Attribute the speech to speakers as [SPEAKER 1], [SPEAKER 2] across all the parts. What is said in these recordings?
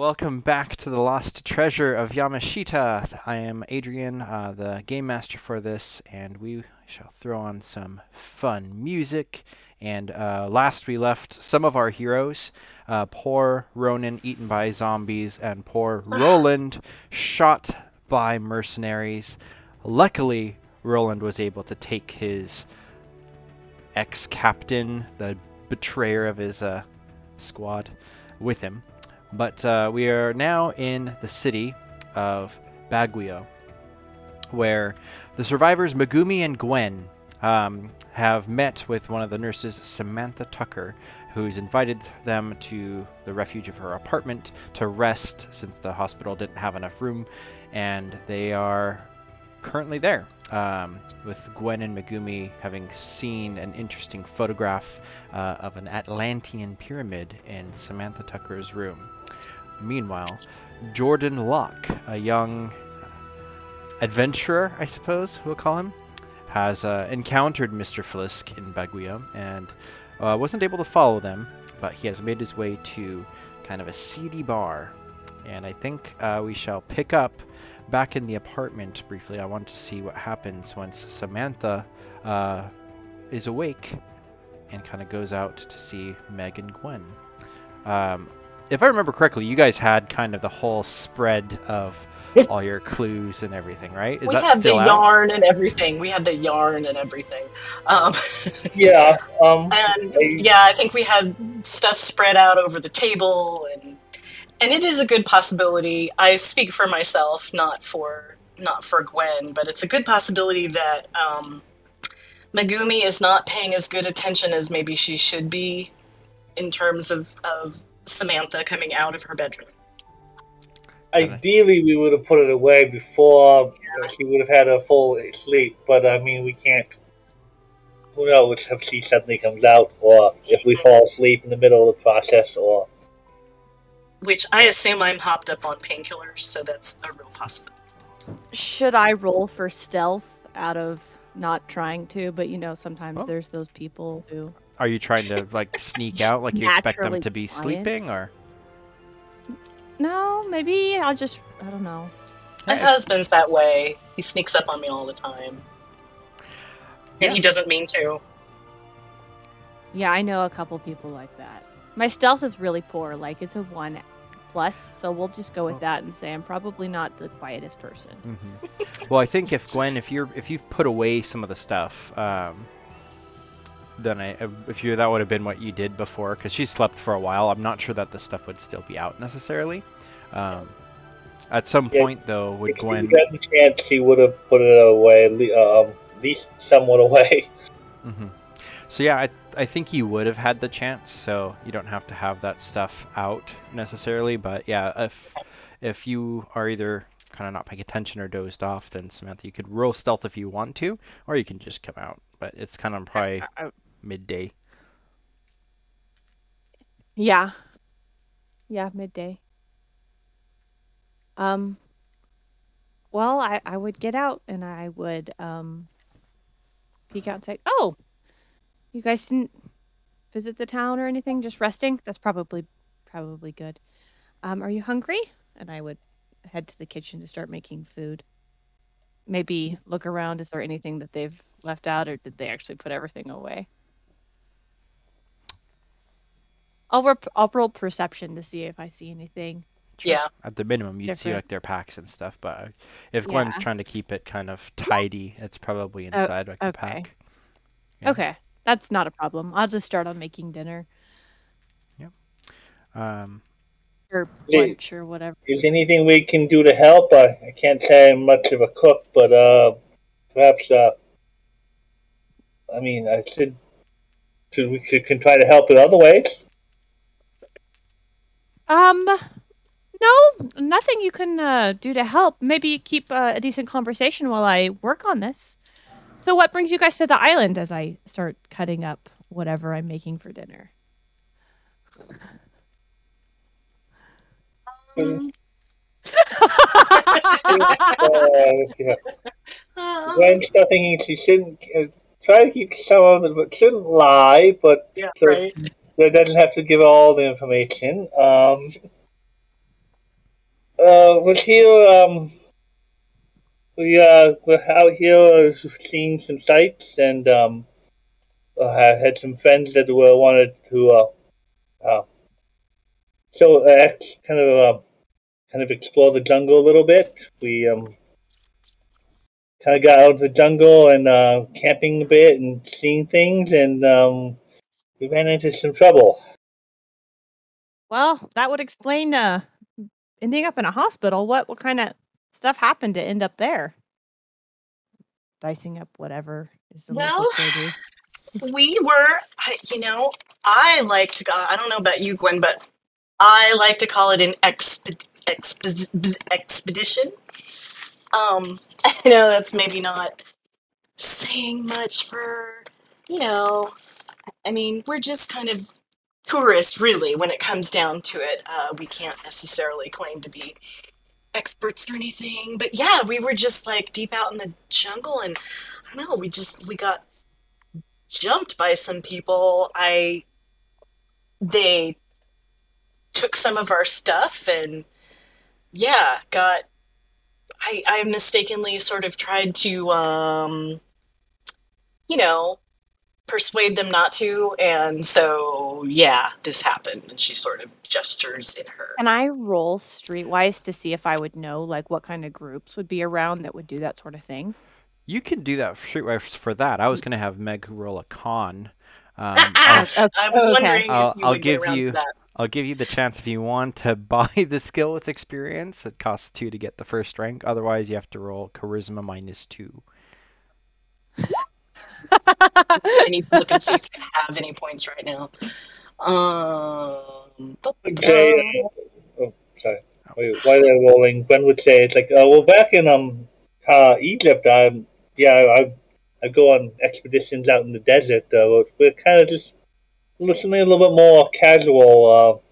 [SPEAKER 1] Welcome back to the Lost Treasure of Yamashita. I am Adrian, the game master for this, and we shall throw on some fun music. And last we left some of our heroes, poor Ronan eaten by zombies, and poor Roland shot by mercenaries. Luckily, Roland was able to take his ex-captain, the betrayer of his squad, with him. But we are now in the city of Baguio, where the survivors Megumi and Gwen have met with one of the nurses, Samantha Tucker, who's invited them to the refuge of her apartment to rest since the hospital didn't have enough room, and they are currently there, with Gwen and Megumi having seen an interesting photograph of an Atlantean pyramid in Samantha Tucker's room. Meanwhile, Jordan Locke, a young adventurer, I suppose we'll call him, has encountered Mr. Flisk in Baguio and wasn't able to follow them, but he has made his way to kind of a seedy bar. And I think we shall pick up back in the apartment briefly. I want to see what happens once Samantha is awake and kind of goes out to see Meg and Gwen. If I remember correctly, you guys had kind of the whole spread of all your clues and everything, right?
[SPEAKER 2] We had the yarn and everything. We had the yarn and everything.
[SPEAKER 3] Yeah.
[SPEAKER 2] I think we had stuff spread out over the table, and it is a good possibility. I speak for myself, not for Gwen, but it's a good possibility that Megumi is not paying as good attention as maybe she should be in terms of Samantha coming out of her bedroom.
[SPEAKER 3] Ideally, we would have put it away before she would have had a full sleep, but I mean, we can't. Who knows if she suddenly comes out, or if we fall asleep in the middle of the process, or.
[SPEAKER 2] Which I assume I'm hopped up on painkillers, so that's a real possibility.
[SPEAKER 4] Should I roll for stealth out of not trying to? But sometimes there's those people who.
[SPEAKER 1] Are you trying to like sneak out, like you expect them to be sleeping, or?
[SPEAKER 4] No, maybe I don't know.
[SPEAKER 2] My husband's that way. He sneaks up on me all the time. And he doesn't mean to.
[SPEAKER 4] Yeah, I know a couple people like that. My stealth is really poor, like it's a 1+, so we'll just go with that and say I'm probably not the quietest person.
[SPEAKER 1] Mm-hmm. Well, I think if Gwen, if you've put away some of the stuff, then that would have been what you did before, because she slept for a while. I'm not sure that the stuff would still be out necessarily. At some point, though, would Gwen...
[SPEAKER 3] If she had the chance, she would have put it away, at least somewhat away.
[SPEAKER 1] Mm-hmm. So yeah, I think you would have had the chance, so you don't have to have that stuff out necessarily. But yeah, if you are either kind of not paying attention or dozed off, then Samantha, you could roll stealth if you want to, or you can just come out. But it's kind of probably midday.
[SPEAKER 4] Yeah, midday. Well, I would get out and I would peek out and say, "Oh, you guys didn't visit the town or anything? Just resting? That's probably good. Are you hungry?" And I would head to the kitchen to start making food. Maybe look around. Is there anything that they've left out, or did they actually put everything away? I'll roll perception to see if I see anything.
[SPEAKER 2] Yeah.
[SPEAKER 1] At the minimum, you'd see like their packs and stuff, but if Gwen's trying to keep it kind of tidy, it's probably inside like a pack.
[SPEAKER 4] Yeah. Okay, that's not a problem. I'll just start on making dinner.
[SPEAKER 1] Yep.
[SPEAKER 4] Or lunch or whatever.
[SPEAKER 3] Is anything we can do to help? I can't say I'm much of a cook, but perhaps we can try to help in other ways.
[SPEAKER 4] No, nothing you can do to help. Maybe keep a decent conversation while I work on this. So what brings you guys to the island as I start cutting up whatever I'm making for dinner?
[SPEAKER 3] Gwen's thinking she shouldn't try to keep some of it, but shouldn't lie. But
[SPEAKER 2] yeah, right.
[SPEAKER 3] There doesn't have to give all the information. we're here. We're out here seeing some sights, and I had some friends that wanted to so kind of explore the jungle a little bit. We kind of got out of the jungle and camping a bit and seeing things, and we ran into some trouble.
[SPEAKER 4] Well, that would explain ending up in a hospital. What kind of stuff happened to end up there? Dicing up whatever is the
[SPEAKER 2] Well,
[SPEAKER 4] liquid they do.
[SPEAKER 2] we were, I like to, I don't know about you, Gwen, but I like to call it an expedition. I know that's maybe not saying much for, I mean, we're just kind of tourists, really, when it comes down to it. We can't necessarily claim to be experts or anything, but yeah, we were just like deep out in the jungle, and I don't know, we got jumped by some people. They took some of our stuff, and yeah, I mistakenly sort of tried to, you know, persuade them not to, and so yeah, this happened. And she sort of gestures in her.
[SPEAKER 4] Can I roll streetwise to see if I would know like what kind of groups would be around that would do that sort of thing?
[SPEAKER 1] You can do that streetwise for that. I was going to have Meg roll a con.
[SPEAKER 2] I was wondering if you
[SPEAKER 1] I'll
[SPEAKER 2] would get
[SPEAKER 1] give
[SPEAKER 2] around
[SPEAKER 1] you
[SPEAKER 2] to that.
[SPEAKER 1] I'll give you the chance if you want to buy the skill with experience. It costs 2 to get the first rank. Otherwise, you have to roll charisma -2.
[SPEAKER 2] I need to look and see if I have any points right now.
[SPEAKER 3] Okay. Oh, sorry. While they're rolling, Gwen would say, "It's like, well, back in Egypt, I go on expeditions out in the desert. We're kind of just something a little bit more casual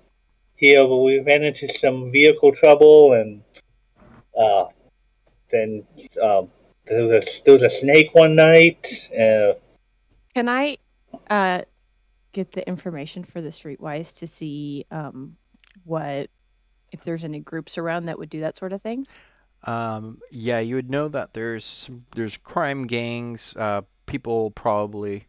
[SPEAKER 3] here, but we ran into some vehicle trouble, and then there was a snake one night.
[SPEAKER 4] Can I get the information for the streetwise to see what if there's any groups around that would do that sort of thing?
[SPEAKER 1] Yeah, you would know that there's crime gangs. People probably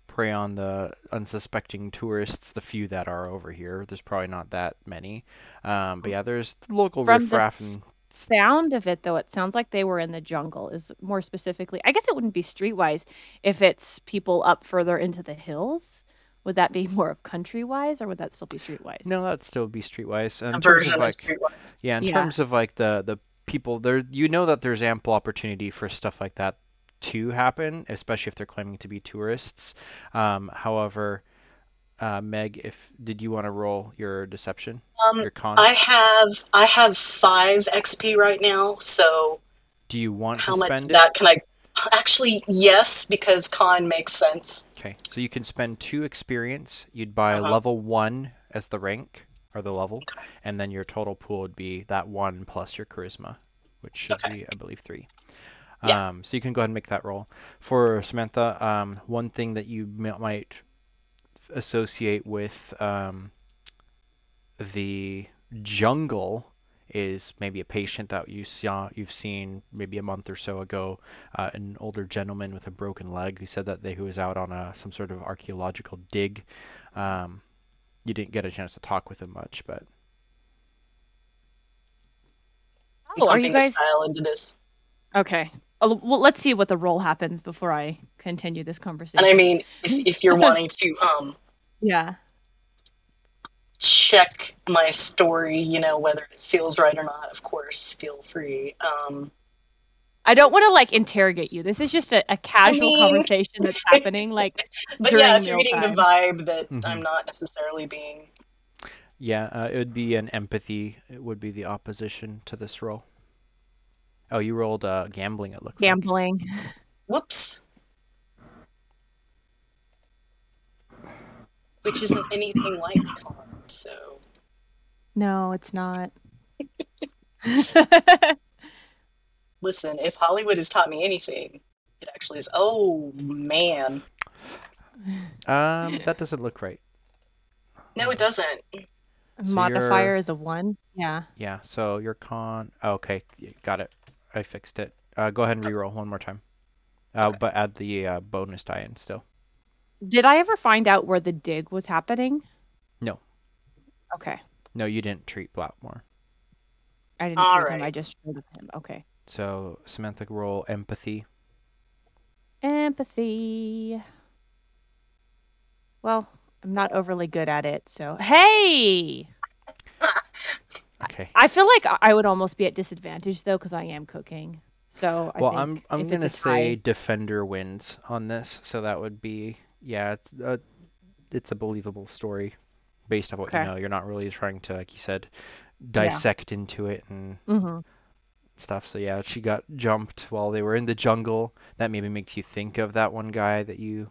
[SPEAKER 1] prey on the unsuspecting tourists, the few that are over here. There's probably not that many. But yeah, there's local
[SPEAKER 4] From the
[SPEAKER 1] riffraff and
[SPEAKER 4] sound of it, though, it sounds like they were in the jungle. Is more specifically, I guess it wouldn't be streetwise if it's people up further into the hills. Would that be more of countrywise, or would that still be streetwise?
[SPEAKER 1] no, that'd still be streetwise.
[SPEAKER 2] A
[SPEAKER 1] In terms
[SPEAKER 2] version
[SPEAKER 1] of
[SPEAKER 2] of
[SPEAKER 1] like,
[SPEAKER 2] Streetwise.
[SPEAKER 1] yeah, in
[SPEAKER 4] Yeah.
[SPEAKER 1] terms of like the people there, you know that there's ample opportunity for stuff like that to happen, especially if they're claiming to be tourists. However, Meg, did you want to roll your deception, your con?
[SPEAKER 2] I have 5 XP right now, so
[SPEAKER 1] Do you want
[SPEAKER 2] how
[SPEAKER 1] to
[SPEAKER 2] much
[SPEAKER 1] spend
[SPEAKER 2] of
[SPEAKER 1] it?
[SPEAKER 2] that can I? Actually, yes, because con makes sense.
[SPEAKER 1] Okay, so you can spend 2 experience. You'd buy
[SPEAKER 2] Uh-huh.
[SPEAKER 1] level 1 as the rank or the level, and then your total pool would be that 1 plus your charisma, which should
[SPEAKER 2] Okay.
[SPEAKER 1] be, I believe, 3.
[SPEAKER 2] Yeah.
[SPEAKER 1] So you can go ahead and make that roll. For Samantha, one thing that you might associate with the jungle is maybe a patient that you've seen maybe a month or so ago, an older gentleman with a broken leg who said that who was out on some sort of archaeological dig. You didn't get a chance to talk with him much, but
[SPEAKER 2] I'm
[SPEAKER 4] Oh, are
[SPEAKER 2] pumping
[SPEAKER 4] you
[SPEAKER 2] the
[SPEAKER 4] guys
[SPEAKER 2] style into this.
[SPEAKER 4] okay? Well, let's see what the roll happens before I continue this conversation.
[SPEAKER 2] And I mean, if you're wanting to
[SPEAKER 4] Yeah.
[SPEAKER 2] check my story, whether it feels right or not, of course, feel free.
[SPEAKER 4] I don't want to like interrogate you. This is just a casual
[SPEAKER 2] mean-
[SPEAKER 4] conversation that's happening like
[SPEAKER 2] But
[SPEAKER 4] during
[SPEAKER 2] yeah, if you're getting
[SPEAKER 4] mealtime.
[SPEAKER 2] the vibe that
[SPEAKER 1] Mhm.
[SPEAKER 2] I'm not necessarily being.
[SPEAKER 1] yeah, it would be an empathy. It would be the opposition to this roll. Oh, you rolled gambling, it looks like.
[SPEAKER 4] Gambling.
[SPEAKER 2] Whoops. Which isn't anything like con, so.
[SPEAKER 4] No, it's not.
[SPEAKER 2] Listen, if Hollywood has taught me anything, it actually is. Oh, man.
[SPEAKER 1] That doesn't look right.
[SPEAKER 2] No, it doesn't.
[SPEAKER 4] Modifier is a 1. Yeah.
[SPEAKER 1] Yeah, so your con... Oh, okay, got it. I fixed it. Go ahead and reroll one more time. But add the bonus die in still.
[SPEAKER 4] Did I ever find out where the dig was happening?
[SPEAKER 1] No.
[SPEAKER 4] Okay.
[SPEAKER 1] No, you didn't treat Blackmore.
[SPEAKER 4] I didn't treat him, I just treated him. Okay.
[SPEAKER 1] So, Samantha, roll empathy.
[SPEAKER 4] Empathy. Well, I'm not overly good at it, so... Hey!
[SPEAKER 1] Okay.
[SPEAKER 4] I feel like I would almost be at disadvantage, though, because I am cooking. So, I think
[SPEAKER 1] I'm
[SPEAKER 4] if
[SPEAKER 1] going to
[SPEAKER 4] it's a
[SPEAKER 1] say
[SPEAKER 4] tie...
[SPEAKER 1] defender wins on this, so that would be... Yeah, it's a believable story based on what you know. You're not really trying to, like you said, dissect into it and stuff. So yeah, she got jumped while they were in the jungle. That maybe makes you think of that one guy that you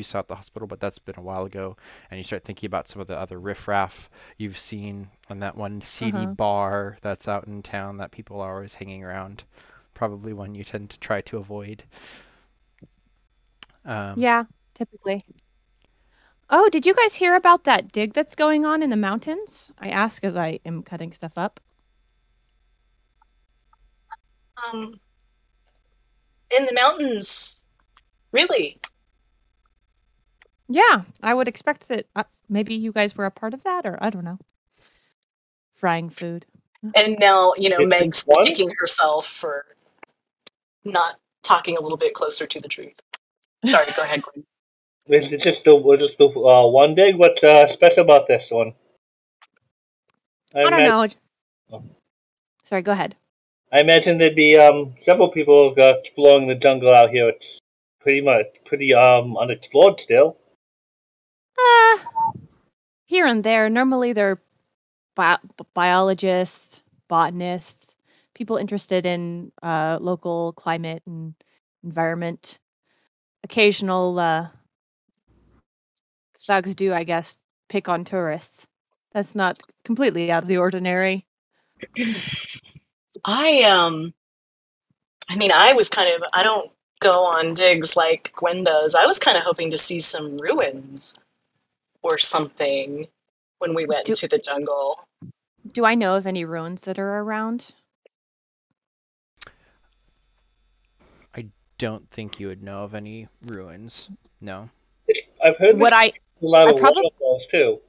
[SPEAKER 1] saw at the hospital, but that's been a while ago. And you start thinking about some of the other riffraff you've seen on that one seedy bar that's out in town that people are always hanging around. Probably one you tend to try to avoid.
[SPEAKER 4] Yeah, typically. Oh, did you guys hear about that dig that's going on in the mountains? I ask as I am cutting stuff up.
[SPEAKER 2] In the mountains, really?
[SPEAKER 4] Yeah, I would expect that maybe you guys were a part of that, or I don't know. Frying food.
[SPEAKER 2] And now, Meg's kicking herself for not talking a little bit closer to the truth. Sorry, go ahead, Gwen.
[SPEAKER 3] It's just the one dig. What's special about this one?
[SPEAKER 4] I don't know. Sorry, go ahead.
[SPEAKER 3] I imagine there'd be several people exploring the jungle out here. It's pretty unexplored still.
[SPEAKER 4] Here and there. Normally they're biologists, botanists, people interested in local climate and environment. Occasional thugs do, I guess, pick on tourists. That's not completely out of the ordinary.
[SPEAKER 2] I don't go on digs like Gwen does. I was kind of hoping to see some ruins or something when we went into the jungle.
[SPEAKER 4] Do I know of any ruins that are around?
[SPEAKER 1] I don't think you would know of any ruins. No.
[SPEAKER 3] I've heard a lot of waterfalls too.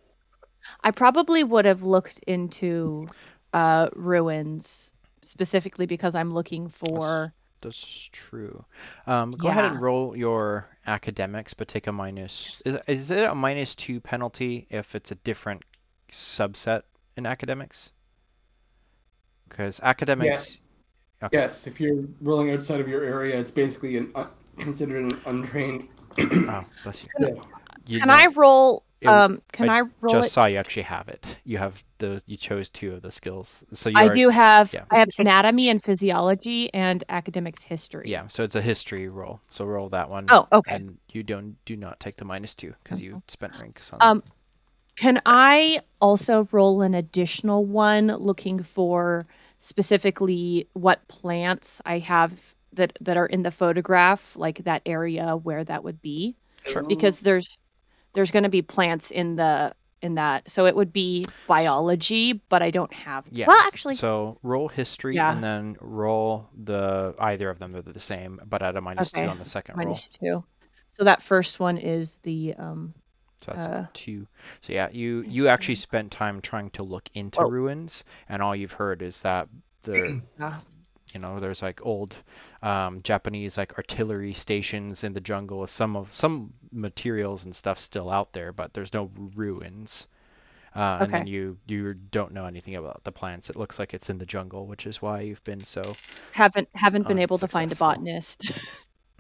[SPEAKER 4] I probably would have looked into ruins specifically because I'm looking for...
[SPEAKER 1] That's true. Go ahead and roll your academics, but take a minus... Is it a -2 penalty if it's a different subset in academics? Because academics...
[SPEAKER 5] Yeah. Okay. Yes, if you're rolling outside of your area, it's basically considered an untrained...
[SPEAKER 1] Oh, bless you.
[SPEAKER 4] Yeah. Can I roll... I roll
[SPEAKER 1] just
[SPEAKER 4] it?
[SPEAKER 1] Saw you actually have it. You have you chose 2 of the skills. So
[SPEAKER 4] I have anatomy and physiology and academics history.
[SPEAKER 1] Yeah, so it's a history roll. So roll that one.
[SPEAKER 4] Oh, okay.
[SPEAKER 1] And you do not take the -2 because you spent ranks on that.
[SPEAKER 4] Can I also roll an additional one looking for specifically what plants I have that are in the photograph, like that area where that would be?
[SPEAKER 1] Sure.
[SPEAKER 4] Because there's going to be plants in that, so it would be biology, but I don't have.
[SPEAKER 1] Yeah.
[SPEAKER 4] Well, actually.
[SPEAKER 1] So roll history and then roll either of them are the same, but at a -2 on the second roll.
[SPEAKER 4] -2. So that first one is the.
[SPEAKER 1] So that's 2. So yeah, you actually spent time trying to look into ruins, and all you've heard is that there's like old Japanese like artillery stations in the jungle with some materials and stuff still out there, but there's no ruins. And then you don't know anything about the plants. It looks like it's in the jungle, which is why you've been so
[SPEAKER 4] haven't been able to find a botanist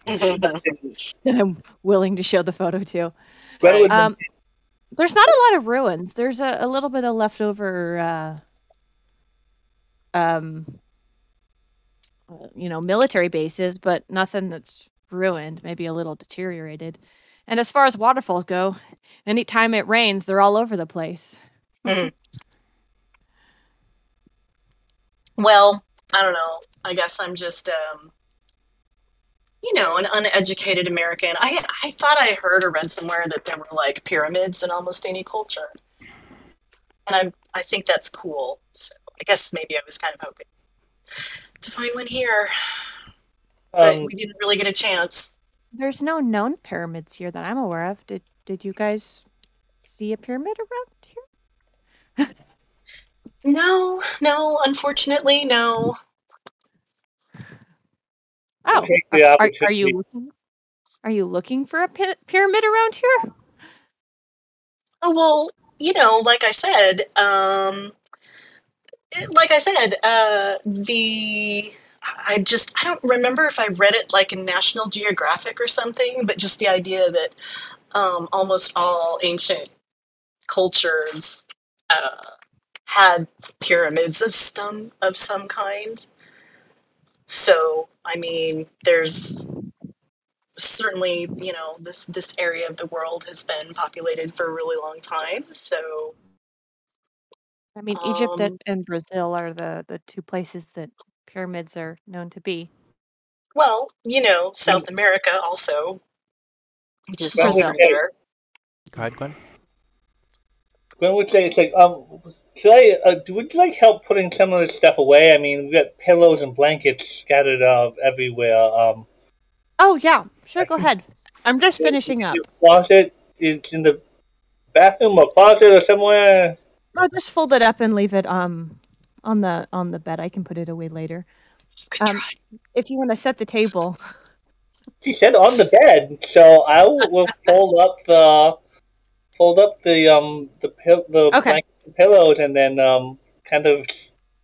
[SPEAKER 4] that I'm willing to show the photo to. There's not a lot of ruins. There's a little bit of leftover military bases, but nothing that's ruined, maybe a little deteriorated. And as far as waterfalls go, anytime it rains, they're all over the place.
[SPEAKER 2] Well, I don't know. I guess I'm just, an uneducated American. I thought I heard or read somewhere that there were like pyramids in almost any culture. And I think that's cool. So I guess maybe I was kind of hoping to find one here, but we didn't really get a chance.
[SPEAKER 4] There's no known pyramids here that I'm aware of. Did you guys see a pyramid around here?
[SPEAKER 2] No, unfortunately, no.
[SPEAKER 4] Oh,
[SPEAKER 3] Take the
[SPEAKER 4] are you looking for a pyramid around here?
[SPEAKER 2] Oh, well, like I said, I don't remember if I read it like in National Geographic or something, but just the idea that almost all ancient cultures had pyramids of some kind. So, I mean, there's certainly, this area of the world has been populated for a really long time. So,
[SPEAKER 4] I mean, Egypt and Brazil are the two places that pyramids are known to be.
[SPEAKER 2] well, South America also. Just
[SPEAKER 4] Brazil.
[SPEAKER 2] there.
[SPEAKER 1] Go ahead, Gwen.
[SPEAKER 3] Gwen would say, it's like, would you like help putting some of this stuff away? I mean, we've got pillows and blankets scattered everywhere.
[SPEAKER 4] Oh, yeah. Sure, go ahead. I'm just finishing up.
[SPEAKER 3] Closet is in the bathroom or closet or somewhere.
[SPEAKER 4] I'll just fold it up and leave it on the bed. I can put it away later. If you want to set the table.
[SPEAKER 3] She said on the bed, so I will fold up the blankets and pillows, and then kind of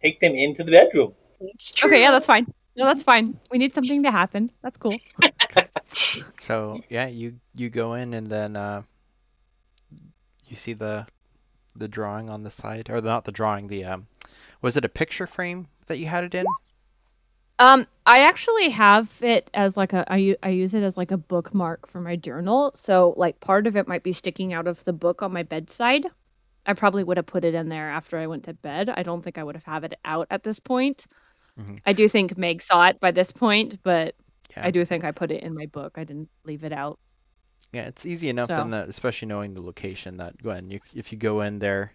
[SPEAKER 3] take them into the bedroom.
[SPEAKER 2] It's true.
[SPEAKER 4] Okay, yeah, that's fine. No, that's fine. We need something to happen. That's cool.
[SPEAKER 1] So yeah, you go in, and then you see the drawing on the side, or not the drawing, the was it a picture frame that you had it in?
[SPEAKER 4] I actually have it as like I use it as like a bookmark for my journal. So like part of it might be sticking out of the book on my bedside. I probably would have put it in there after I went to bed. I don't think I would have had it out at this point. Mm-hmm. I do think Meg saw it by this point, but yeah. I do think I put it in my book. I didn't leave it out.
[SPEAKER 1] Yeah, it's easy enough then that, especially knowing the location, that Gwen, if you go in there,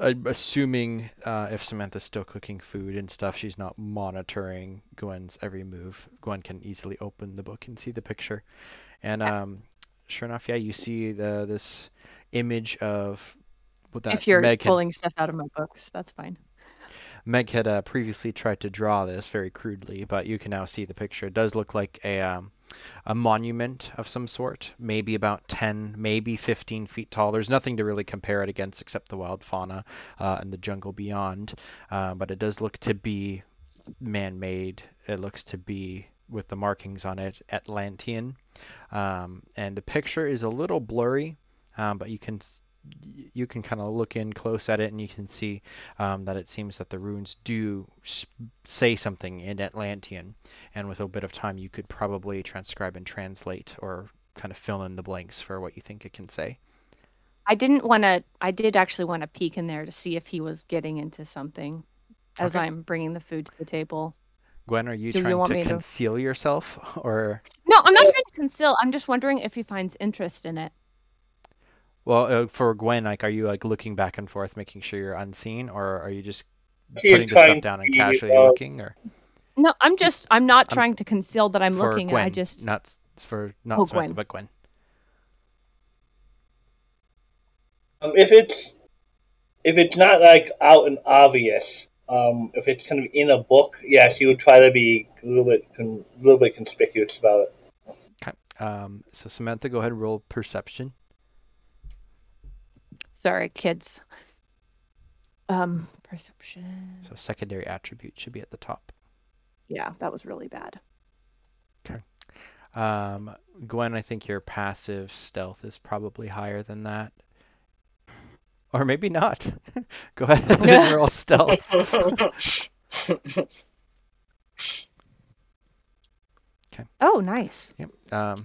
[SPEAKER 1] I'm assuming if Samantha's still cooking food and stuff, she's not monitoring Gwen's every move. Gwen can easily open the book and see the picture. And sure enough, yeah, you see this image of what that.
[SPEAKER 4] If you're pulling stuff out of my books, that's fine.
[SPEAKER 1] Meg had previously tried to draw this very crudely, but you can now see the picture. It does look like a monument of some sort, maybe about 10, maybe 15 feet tall. There's nothing to really compare it against except the wild fauna and the jungle beyond, but it does look to be man-made. It looks to be, with the markings on it, Atlantean, and the picture is a little blurry, but you can kind of look in close at it, and you can see that it seems that the runes do say something in Atlantean, and with a bit of time you could probably transcribe and translate or kind of fill in the blanks for what you think it can say.
[SPEAKER 4] I did actually want to peek in there to see if he was getting into something as I'm bringing the food to the table.
[SPEAKER 1] Gwen, are you trying to conceal yourself, or?
[SPEAKER 4] No, I'm not trying to conceal. I'm just wondering if he finds interest in it.
[SPEAKER 1] Well, for Gwen, like, are you like looking back and forth, making sure you're unseen, or are you just putting the stuff down and casually looking, or?
[SPEAKER 4] No, I'm not trying to conceal that I'm looking.
[SPEAKER 1] Gwen,
[SPEAKER 4] I just
[SPEAKER 1] not Samantha,
[SPEAKER 4] Gwen.
[SPEAKER 1] but Gwen.
[SPEAKER 3] If it's not like out and obvious, if it's kind of in a book, yeah, she would try to be a little bit conspicuous about it.
[SPEAKER 1] Okay. So Samantha, go ahead and roll perception.
[SPEAKER 4] Sorry, kids. Perception.
[SPEAKER 1] So secondary attribute should be at the top.
[SPEAKER 4] Yeah, that was really bad.
[SPEAKER 1] Okay. Gwen, I think your passive stealth is probably higher than that. Or maybe not. Go ahead and roll stealth. Okay.
[SPEAKER 4] Oh, nice.
[SPEAKER 1] Yep. Yeah,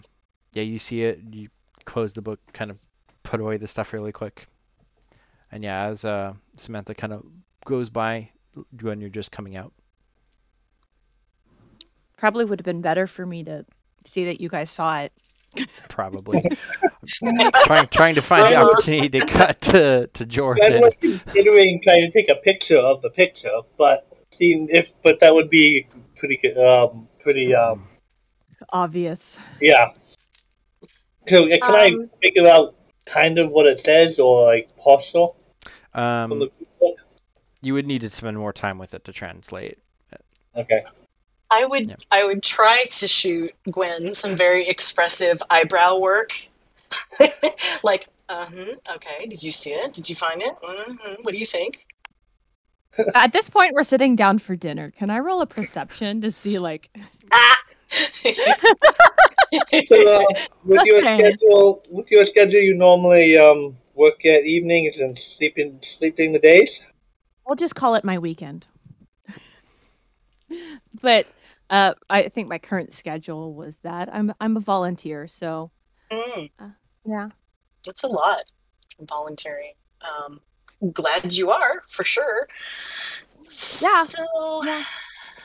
[SPEAKER 1] you see it. You close the book, kind of put away the stuff really quick. And yeah, as Samantha kind of goes by, when you're just coming out.
[SPEAKER 4] Probably would have been better for me to see that you guys saw it
[SPEAKER 1] Probably. trying to find the opportunity to cut to
[SPEAKER 3] I
[SPEAKER 1] Jordan.
[SPEAKER 3] was considering trying to take a picture of the picture, but that would be pretty
[SPEAKER 4] Obvious.
[SPEAKER 3] yeah. So can I figure out kind of what it says or like partial from the book?
[SPEAKER 1] You would need to spend more time with it to translate.
[SPEAKER 3] Okay.
[SPEAKER 2] I would try to shoot Gwen some very expressive eyebrow work. Like, okay, did you see it? Did you find it? What do you think?
[SPEAKER 4] At this point, we're sitting down for dinner. Can I roll a perception to see, like...
[SPEAKER 2] Ah!
[SPEAKER 3] So, with your schedule, you normally work at evenings and sleeping the days.
[SPEAKER 4] I'll just call it my weekend. But I think my current schedule was that I'm a volunteer, so yeah,
[SPEAKER 2] That's a lot. Volunteering. Glad you are, for sure.
[SPEAKER 4] Yeah.
[SPEAKER 2] So...
[SPEAKER 4] yeah.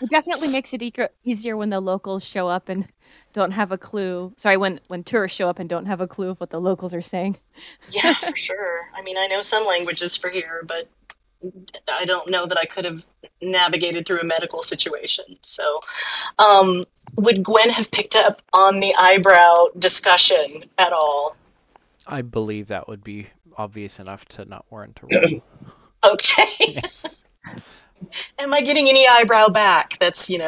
[SPEAKER 4] It definitely makes it easier when the locals show up and don't have a clue. Sorry, when tourists show up and don't have a clue of what the locals are saying.
[SPEAKER 2] Yeah, for sure. I mean, I know some languages for here, but I don't know that I could have navigated through a medical situation. So, would Gwen have picked up on the eyebrow discussion at all?
[SPEAKER 1] I believe that would be obvious enough to not warrant a roll.
[SPEAKER 2] Okay. Am I getting any eyebrow back? That's, am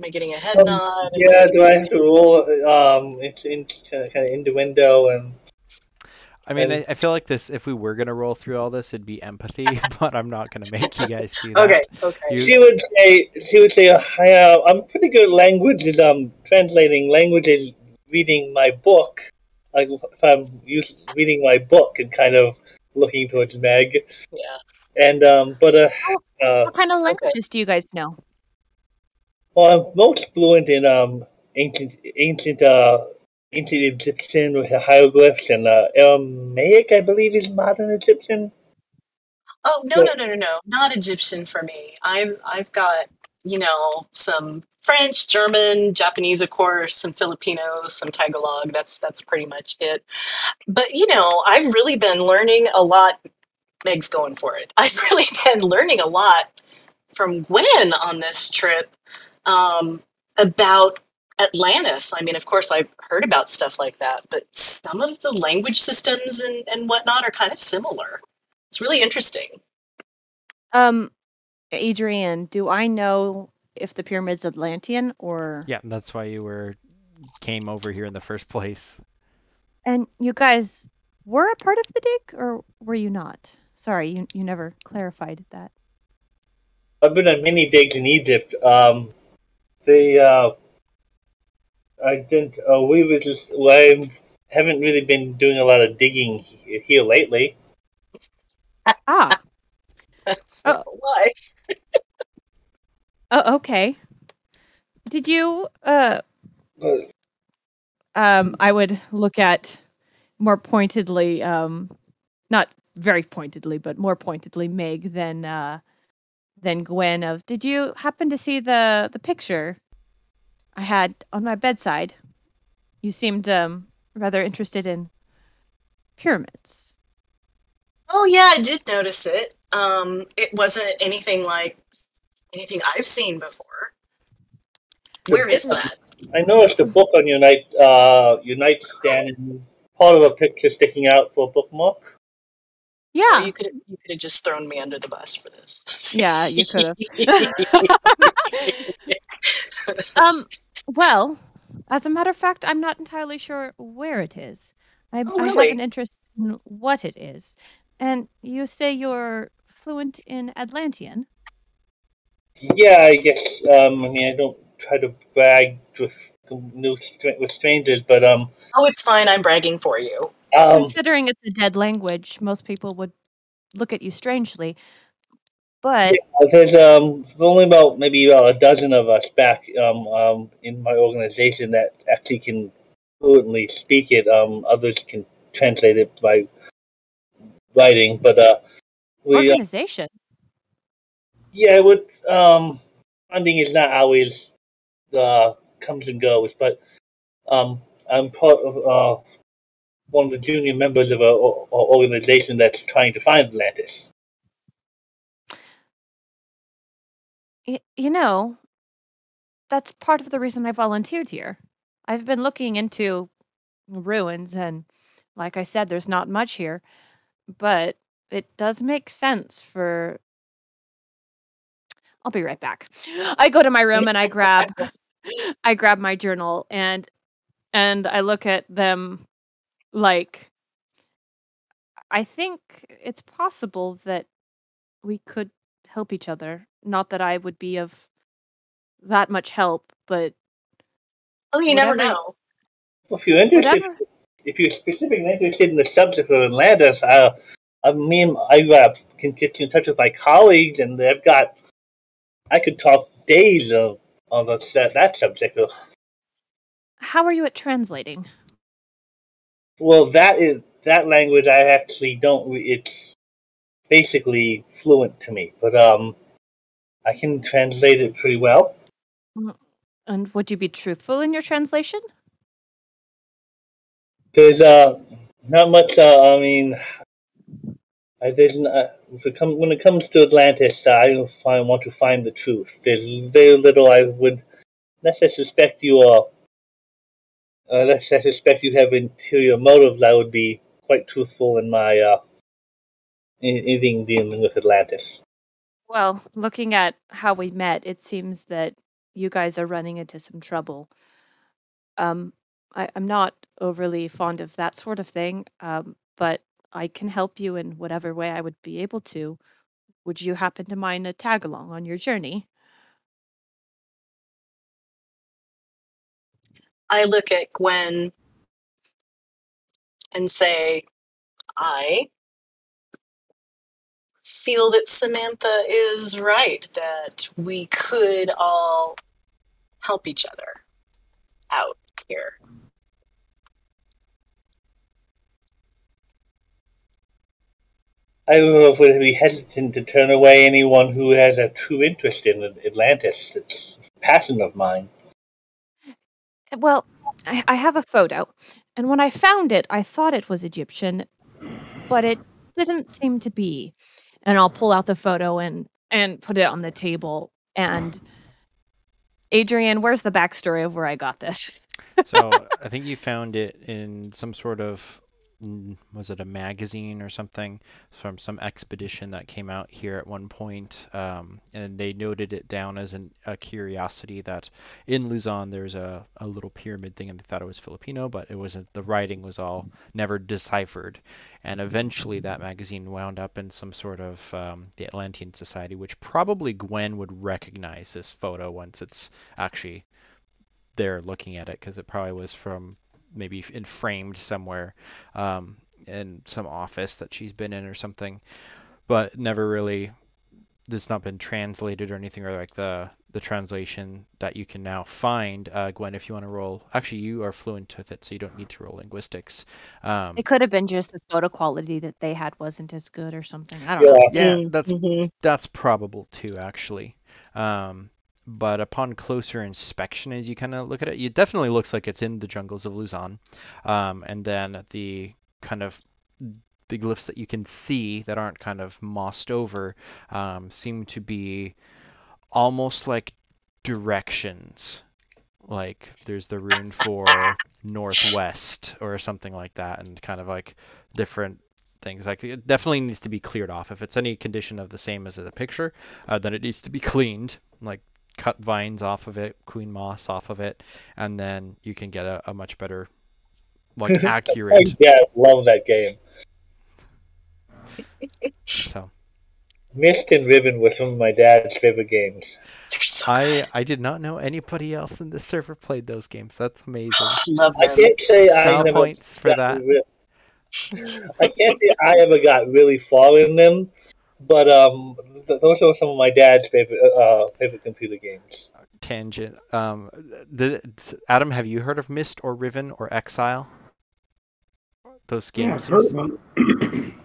[SPEAKER 2] I getting a head nod?
[SPEAKER 3] Yeah, do I have to roll kind of innuendo and?
[SPEAKER 1] I mean, I feel like this. If we were gonna roll through all this, it'd be empathy, but I'm not gonna make you guys do that.
[SPEAKER 2] Okay.
[SPEAKER 3] She would say, I'm pretty good at languages. Translating languages, reading my book. Like if I'm reading my book and kind of looking towards Meg.
[SPEAKER 2] Yeah.
[SPEAKER 3] And
[SPEAKER 4] what kind of languages do you guys know?
[SPEAKER 3] Well, I'm most fluent in ancient Egyptian with the hieroglyphs and Aramaic, I believe, is modern Egyptian.
[SPEAKER 2] Oh no, not Egyptian for me. I've got some French, German, Japanese, of course, some Filipino, some Tagalog. That's pretty much it. But I've really been learning a lot. Meg's going for it. I've really been learning a lot from Gwen on this trip about Atlantis. I mean, of course, I've heard about stuff like that, but some of the language systems and whatnot are kind of similar. It's really interesting.
[SPEAKER 4] Adrian, do I know if the pyramid's Atlantean or?
[SPEAKER 1] Yeah, that's why you came over here in the first place.
[SPEAKER 4] And you guys were a part of the dig, or were you not? Sorry, you never clarified that.
[SPEAKER 3] I've been on many digs in Egypt. I haven't really been doing a lot of digging here lately.
[SPEAKER 2] That's why.
[SPEAKER 4] Oh, okay. Did you I would look at more pointedly, not very pointedly, but more pointedly Meg than Gwen. Did you happen to see the picture I had on my bedside? You seemed rather interested in pyramids.
[SPEAKER 2] Oh yeah, I did notice it. It wasn't anything like anything I've seen before. Where is that?
[SPEAKER 3] I noticed a book on your nightstand and part of a picture sticking out for a bookmark.
[SPEAKER 4] Yeah.
[SPEAKER 2] Oh, you could have just thrown me under the bus for this.
[SPEAKER 4] Yeah, you could have. Well, as a matter of fact, I'm not entirely sure where it is. I have an interest in what it is. And you say you're fluent in Atlantean?
[SPEAKER 3] Yeah, I guess. I mean, I don't try to brag with strangers, but
[SPEAKER 2] Oh, it's fine. I'm bragging for you.
[SPEAKER 4] Considering it's a dead language, most people would look at you strangely. But
[SPEAKER 3] yeah, there's only maybe about a dozen of us back in my organization that actually can fluently speak it. Others can translate it by writing, but
[SPEAKER 4] organization.
[SPEAKER 3] Yeah, funding is not always comes and goes, but I'm part of one of the junior members of an organization that's trying to find Atlantis.
[SPEAKER 4] You know, that's part of the reason I volunteered here. I've been looking into ruins, and like I said, there's not much here, but it does make sense for... I'll be right back. I go to my room and I grab my journal and I look at them like, I think it's possible that we could help each other. Not that I would be of that much help, but
[SPEAKER 2] Oh, you never know.
[SPEAKER 3] Well, if you're specifically interested in the subject of Atlantis, I can get you in touch with my colleagues, and I could talk days of that subject.
[SPEAKER 4] How are you at translating?
[SPEAKER 3] Well, that language I actually don't. It's basically fluent to me, but I can translate it pretty well.
[SPEAKER 4] And would you be truthful in your translation?
[SPEAKER 3] There's not much. I mean, when it comes to Atlantis, I want to find the truth. There's very little I would, unless I suspect you have interior motives. I would be quite truthful in my anything dealing with Atlantis.
[SPEAKER 4] Well, looking at how we met, it seems that you guys are running into some trouble. I'm not overly fond of that sort of thing, but I can help you in whatever way I would be able to. Would you happen to mind a tag along on your journey?
[SPEAKER 2] I look at Gwen and say, I feel that Samantha is right, that we could all help each other out here.
[SPEAKER 3] I would be hesitant to turn away anyone who has a true interest in Atlantis. It's a passion of mine.
[SPEAKER 4] Well, I have a photo, and when I found it, I thought it was Egyptian, but it didn't seem to be. And I'll pull out the photo and put it on the table. And Adrian, where's the backstory of where I got this?
[SPEAKER 1] So I think you found it in some sort of, was it a magazine or something from some expedition that came out here at one point, and they noted it down as a curiosity that in Luzon there's a little pyramid thing, and they thought it was Filipino, but it wasn't. The writing was all never deciphered, and eventually that magazine wound up in some sort of the Atlantean Society, which probably Gwen would recognize this photo once it's actually there looking at it, because it probably was from maybe framed somewhere in some office that she's been in or something, but never really, it's not been translated or anything, or like the translation that you can now find. Gwen, if you want to roll, actually you are fluent with it, so you don't need to roll linguistics.
[SPEAKER 4] It could have been just the photo quality that they had wasn't as good or something. I don't know.
[SPEAKER 1] Yeah, that's probable too, actually. But upon closer inspection, as you kind of look at it, it definitely looks like it's in the jungles of Luzon. And then the kind of the glyphs that you can see that aren't kind of mossed over seem to be almost like directions. Like there's the rune for northwest or something like that, and kind of like different things. Like it definitely needs to be cleared off. If it's any condition of the same as the picture, then it needs to be cleaned. Like cut vines off of it, queen moss off of it, and then you can get a much better, like, accurate.
[SPEAKER 3] Yeah, love that game.
[SPEAKER 1] So
[SPEAKER 3] Mist and Ribbon were some of my dad's favorite games.
[SPEAKER 2] They're so good.
[SPEAKER 1] I did not know anybody else in the server played those games. That's amazing.
[SPEAKER 2] Love them.
[SPEAKER 3] I can't say
[SPEAKER 1] Style points for that.
[SPEAKER 3] I can't say I ever got really far in them, but those are some of my dad's favorite computer games.
[SPEAKER 1] Tangent. Adam, have you heard of Mist or Riven or Exile? Those games.
[SPEAKER 5] Yeah, I've heard of them.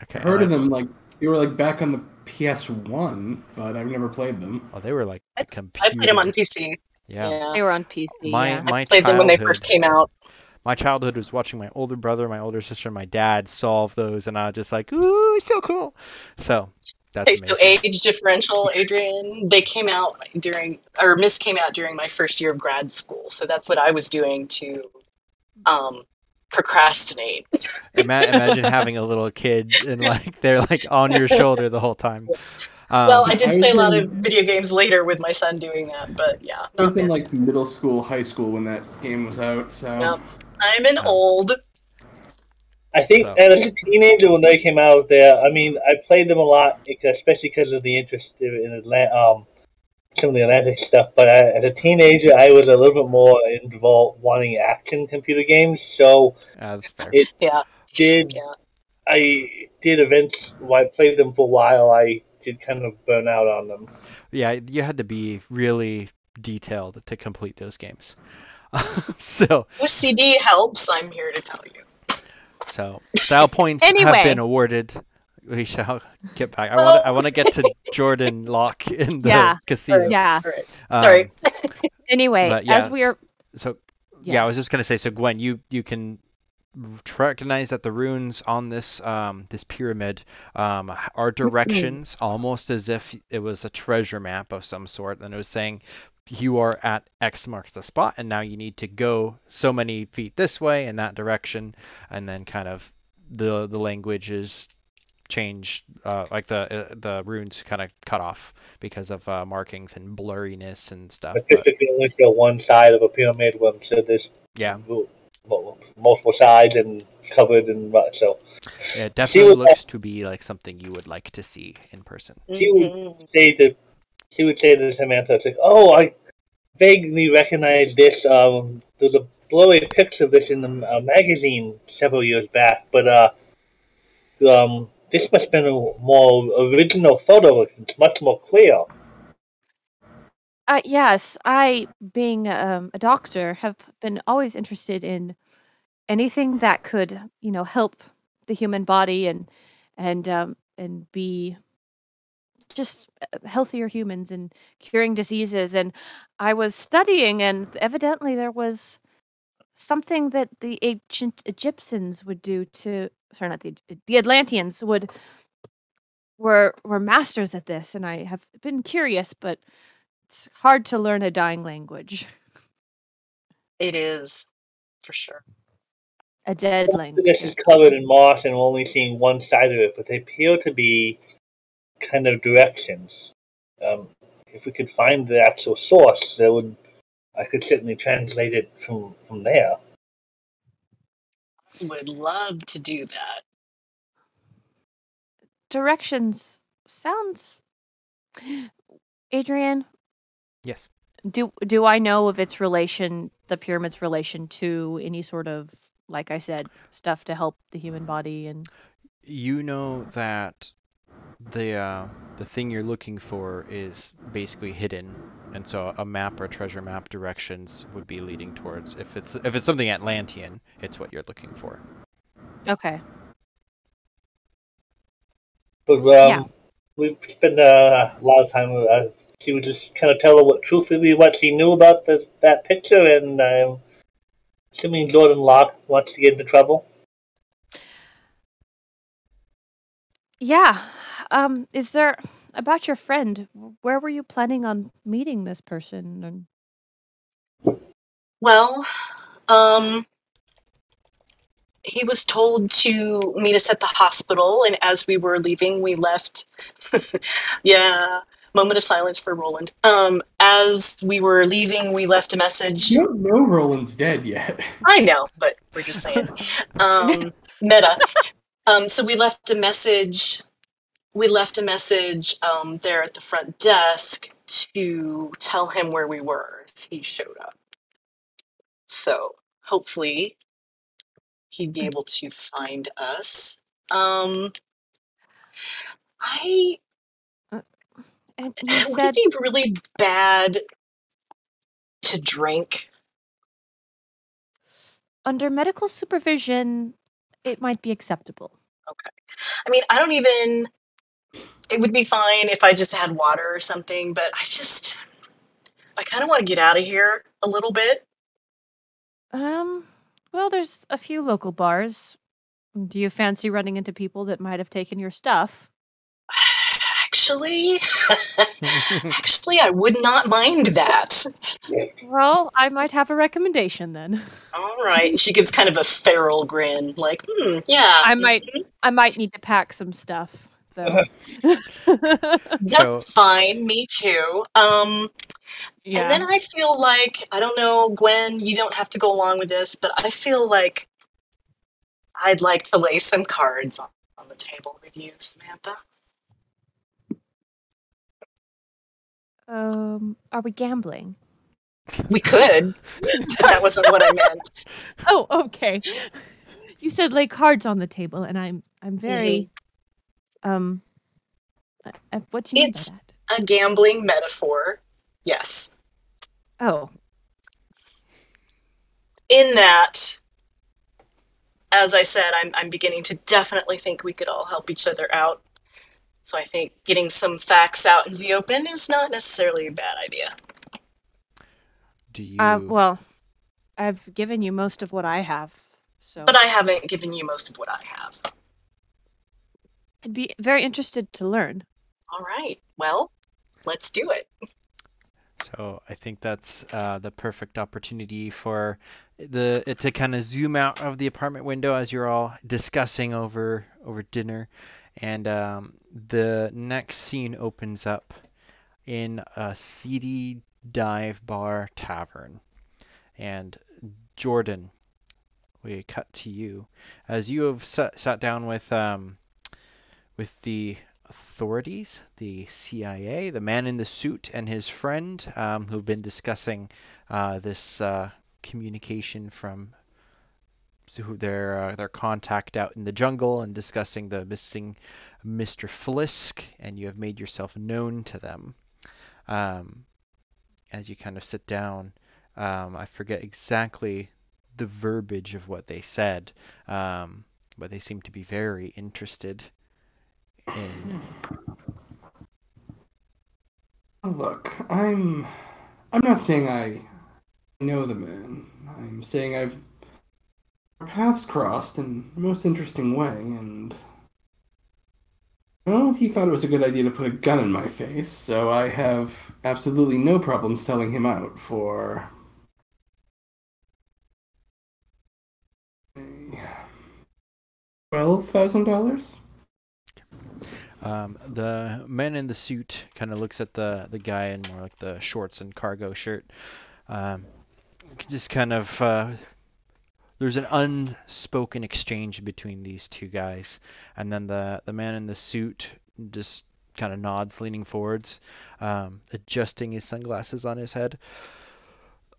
[SPEAKER 1] Okay.
[SPEAKER 5] Heard of them, like they were like back on the PS1, but I've never played them.
[SPEAKER 1] Oh, they were like
[SPEAKER 2] I
[SPEAKER 1] computer.
[SPEAKER 2] played them on PC.
[SPEAKER 1] Yeah.
[SPEAKER 4] They were on PC.
[SPEAKER 1] My
[SPEAKER 4] Yeah.
[SPEAKER 1] my
[SPEAKER 2] I played them when they first
[SPEAKER 1] childhood
[SPEAKER 2] came out.
[SPEAKER 1] my childhood was watching my older brother, my older sister, and my dad solve those, and I was just like, ooh, so cool. So that's
[SPEAKER 2] Okay, so
[SPEAKER 1] amazing.
[SPEAKER 2] age differential, Adrian, they came out during, or Miss came out during my first year of grad school, so that's what I was doing to procrastinate.
[SPEAKER 1] Imagine having a little kid and like they're like on your shoulder the whole time.
[SPEAKER 2] Well, I did
[SPEAKER 5] I
[SPEAKER 2] play
[SPEAKER 5] was
[SPEAKER 2] a lot
[SPEAKER 5] in-
[SPEAKER 2] of video games later with my son doing that, but yeah,
[SPEAKER 5] I
[SPEAKER 2] not
[SPEAKER 5] was in
[SPEAKER 2] Miss.
[SPEAKER 5] like middle school, high school when that game was out. So
[SPEAKER 2] Yep. I'm an old.
[SPEAKER 3] I think,
[SPEAKER 1] So
[SPEAKER 3] and as a teenager when they came out there, I mean, I played them a lot, especially because of the interest in some of the Atlantic stuff. But as a teenager, I was a little bit more involved wanting action computer games. So
[SPEAKER 1] that's fair.
[SPEAKER 3] it
[SPEAKER 2] Yeah,
[SPEAKER 3] did.
[SPEAKER 2] yeah.
[SPEAKER 3] I did events. While I played them for a while, I did kind of burn out on them.
[SPEAKER 1] Yeah, you had to be really detailed to complete those games. So
[SPEAKER 2] OCD helps, I'm here to tell you.
[SPEAKER 1] style points have
[SPEAKER 4] Anyway.
[SPEAKER 1] been awarded. We shall get back. I
[SPEAKER 2] Well-
[SPEAKER 1] want to get to Jordan Locke in the
[SPEAKER 4] Yeah.
[SPEAKER 1] casino.
[SPEAKER 4] Yeah.
[SPEAKER 2] All right.
[SPEAKER 1] Um,
[SPEAKER 2] Sorry.
[SPEAKER 4] Anyway,
[SPEAKER 1] But yeah,
[SPEAKER 4] as we are.
[SPEAKER 1] so
[SPEAKER 4] Yeah.
[SPEAKER 1] yeah, I was just gonna say. So Gwen, you can recognize that the runes on this this pyramid are directions, almost as if it was a treasure map of some sort, and it was saying you are at X marks the spot, and now you need to go so many feet this way in that direction, and then kind of the language is changed, like the runes kind of cut off because of markings and blurriness and stuff.
[SPEAKER 3] But
[SPEAKER 1] But
[SPEAKER 3] typically only show one side of a pyramid when so there's
[SPEAKER 1] yeah,
[SPEAKER 3] multiple sides and covered and so.
[SPEAKER 1] it definitely looks to be like something you would like to see in person.
[SPEAKER 3] She would say to Samantha, it's like, "Oh, I vaguely recognize this. There's a blurry picture of this in the magazine several years back, but this must have been a more original photo. It's much more clear."
[SPEAKER 4] Yes, I, being a doctor, have been always interested in anything that could, help the human body and be just healthier humans and curing diseases. And I was studying, and evidently there was something that the ancient Egyptians would do to, sorry, not the Atlanteans were masters at this, and I have been curious, but it's hard to learn a dying language.
[SPEAKER 2] It is, for sure.
[SPEAKER 4] A dead language.
[SPEAKER 3] This is covered in moss and we're only seeing one side of it, but they appear to be kind of directions. If we could find the actual source, I could certainly translate it from there.
[SPEAKER 2] Would love to do that.
[SPEAKER 4] Directions sounds. Adrian,
[SPEAKER 1] Yes.
[SPEAKER 4] do I know of its relation, the pyramid's relation to any sort of, like I said, stuff to help the human body? And
[SPEAKER 1] You know that the thing you're looking for is basically hidden, and so a map or treasure map directions would be leading towards, if it's something Atlantean, it's what you're looking for.
[SPEAKER 4] okay.
[SPEAKER 3] But
[SPEAKER 4] Yeah.
[SPEAKER 3] we spent a lot of time with she would just kind of tell her truthfully what she knew about that picture, and I'm assuming Jordan Locke wants to get into trouble.
[SPEAKER 4] Yeah. Is there, about your friend, where were you planning on meeting this person?
[SPEAKER 2] Well, he was told to meet us at the hospital, and as we were leaving, we left. Yeah, moment of silence for Roland. As we were leaving, we left a message.
[SPEAKER 5] you don't know Roland's dead yet.
[SPEAKER 2] I know, but we're just saying. Meta. So we left a message. We left a message there at the front desk to tell him where we were if he showed up. So hopefully he'd be able to find us.
[SPEAKER 4] And
[SPEAKER 2] Would
[SPEAKER 4] you said
[SPEAKER 2] it be really bad to drink?
[SPEAKER 4] under medical supervision, it might be acceptable.
[SPEAKER 2] Okay. I mean, I don't even. It would be fine if I just had water or something, but I kind of want to get out of here a little bit.
[SPEAKER 4] Well, there's a few local bars. Do you fancy running into people that might have taken your stuff?
[SPEAKER 2] Actually, I would not mind that.
[SPEAKER 4] Well, I might have a recommendation then.
[SPEAKER 2] All right. And she gives kind of a feral grin, like, yeah.
[SPEAKER 4] I might need to pack some stuff, though.
[SPEAKER 2] That's fine. Me too.
[SPEAKER 4] Yeah.
[SPEAKER 2] And then I feel like, I don't know, Gwen, you don't have to go along with this, but I feel like I'd like to lay some cards on the table with you, Samantha.
[SPEAKER 4] Are we gambling?
[SPEAKER 2] We could. That wasn't what I meant.
[SPEAKER 4] Oh, okay. You said lay cards on the table, and I'm very what do you mean by that?
[SPEAKER 2] It's a gambling metaphor. Yes.
[SPEAKER 4] Oh.
[SPEAKER 2] In that, as I said, I'm beginning to definitely think we could all help each other out. So I think getting some facts out in the open is not necessarily a bad idea.
[SPEAKER 1] Do you?
[SPEAKER 4] Well, I've given you most of what I have, so.
[SPEAKER 2] But I haven't given you most of what I have.
[SPEAKER 4] I'd be very interested to learn.
[SPEAKER 2] All right. Well, let's do it.
[SPEAKER 1] So I think that's the perfect opportunity for it to kind of zoom out of the apartment window as you're all discussing over dinner, and the next scene opens up in a seedy dive bar tavern. And Jordan, we cut to you as you have sat down with the authorities, the CIA, the man in the suit, and his friend, who've been discussing this communication from their contact out in the jungle, and discussing the missing Mr. Flisk, and you have made yourself known to them. As you kind of sit down, I forget exactly the verbiage of what they said, but they seem to be very interested in.
[SPEAKER 5] Look, I'm not saying I know the man. I'm saying our paths crossed in the most interesting way, and well, he thought it was a good idea to put a gun in my face, so I have absolutely no problem selling him out for $12,000.
[SPEAKER 1] The man in the suit kind of looks at the guy in more like the shorts and cargo shirt. Just kind of there's an unspoken exchange between these two guys, and then the man in the suit just kind of nods, leaning forwards, adjusting his sunglasses on his head.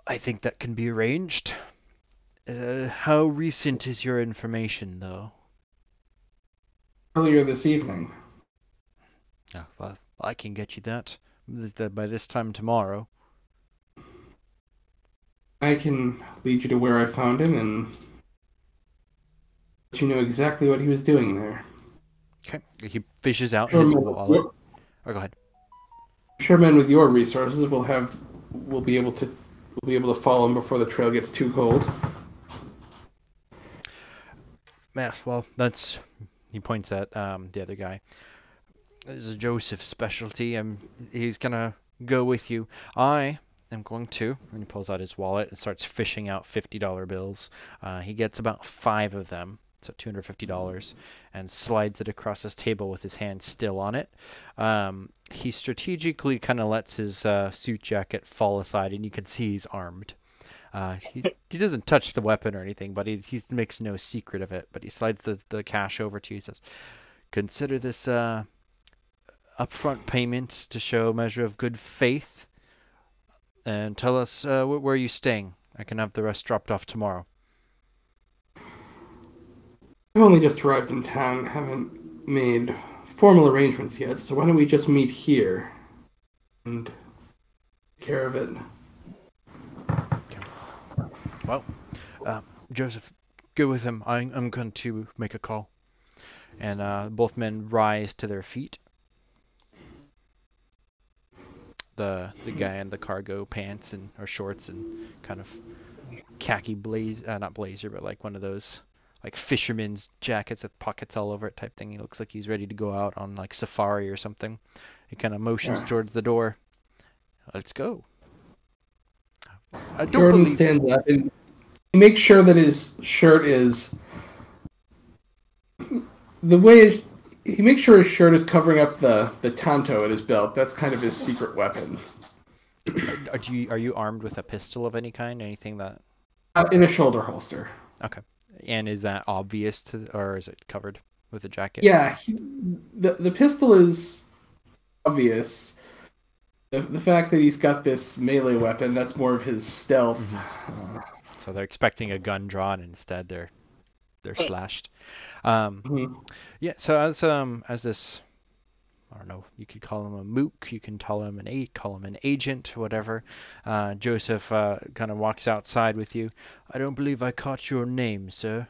[SPEAKER 1] I think that can be arranged. How recent is your information, though?
[SPEAKER 5] Earlier this evening.
[SPEAKER 1] Oh, well, I can get you that by this time tomorrow.
[SPEAKER 5] I can lead you to where I found him and let you know exactly what he was doing there.
[SPEAKER 1] Okay. He fishes out his wallet. Oh, go ahead.
[SPEAKER 5] I'm sure men with your resources will be able to follow him before the trail gets too cold.
[SPEAKER 1] Yeah, well, that's. He points at the other guy. This is Joseph's specialty. He's gonna go with you. I am going to. And he pulls out his wallet and starts fishing out $50 bills. He gets about 5 of them, so $250, and slides it across his table with his hand still on it. He strategically kind of lets his suit jacket fall aside, and you can see he's armed. He doesn't touch the weapon or anything, but he makes no secret of it. But he slides the cash over to you. He says, "Consider this upfront payment to show a measure of good faith, and tell us where are you staying. I can have the rest dropped off tomorrow."
[SPEAKER 5] I've only just arrived in town, haven't made formal arrangements yet, so why don't we just meet here and take care of it?
[SPEAKER 1] Okay. Well, Joseph, go with him. I'm going to make a call. And both men rise to their feet. the guy in the cargo pants or shorts and kind of khaki not blazer, but like one of those like fisherman's jackets with pockets all over it type thing. He looks like he's ready to go out on like safari or something. He kind of motions towards the door. Let's go. I don't
[SPEAKER 5] Jordan
[SPEAKER 1] believe...
[SPEAKER 5] stands up and he makes sure that his shirt is he makes sure his shirt is covering up the tanto at his belt. That's kind of his secret weapon.
[SPEAKER 1] Are you armed with a pistol of any kind? Anything that...
[SPEAKER 5] In a shoulder holster.
[SPEAKER 1] Okay. And is that obvious or is it covered with a jacket?
[SPEAKER 5] Yeah, the pistol is obvious. The fact that he's got this melee weapon, that's more of his stealth.
[SPEAKER 1] Mm-hmm. So they're expecting a gun drawn, instead they're slashed. Yeah, so as this, I don't know, you could call him a mook, you can call him an agent, whatever. Joseph kind of walks outside with you. I don't believe I caught your name, sir.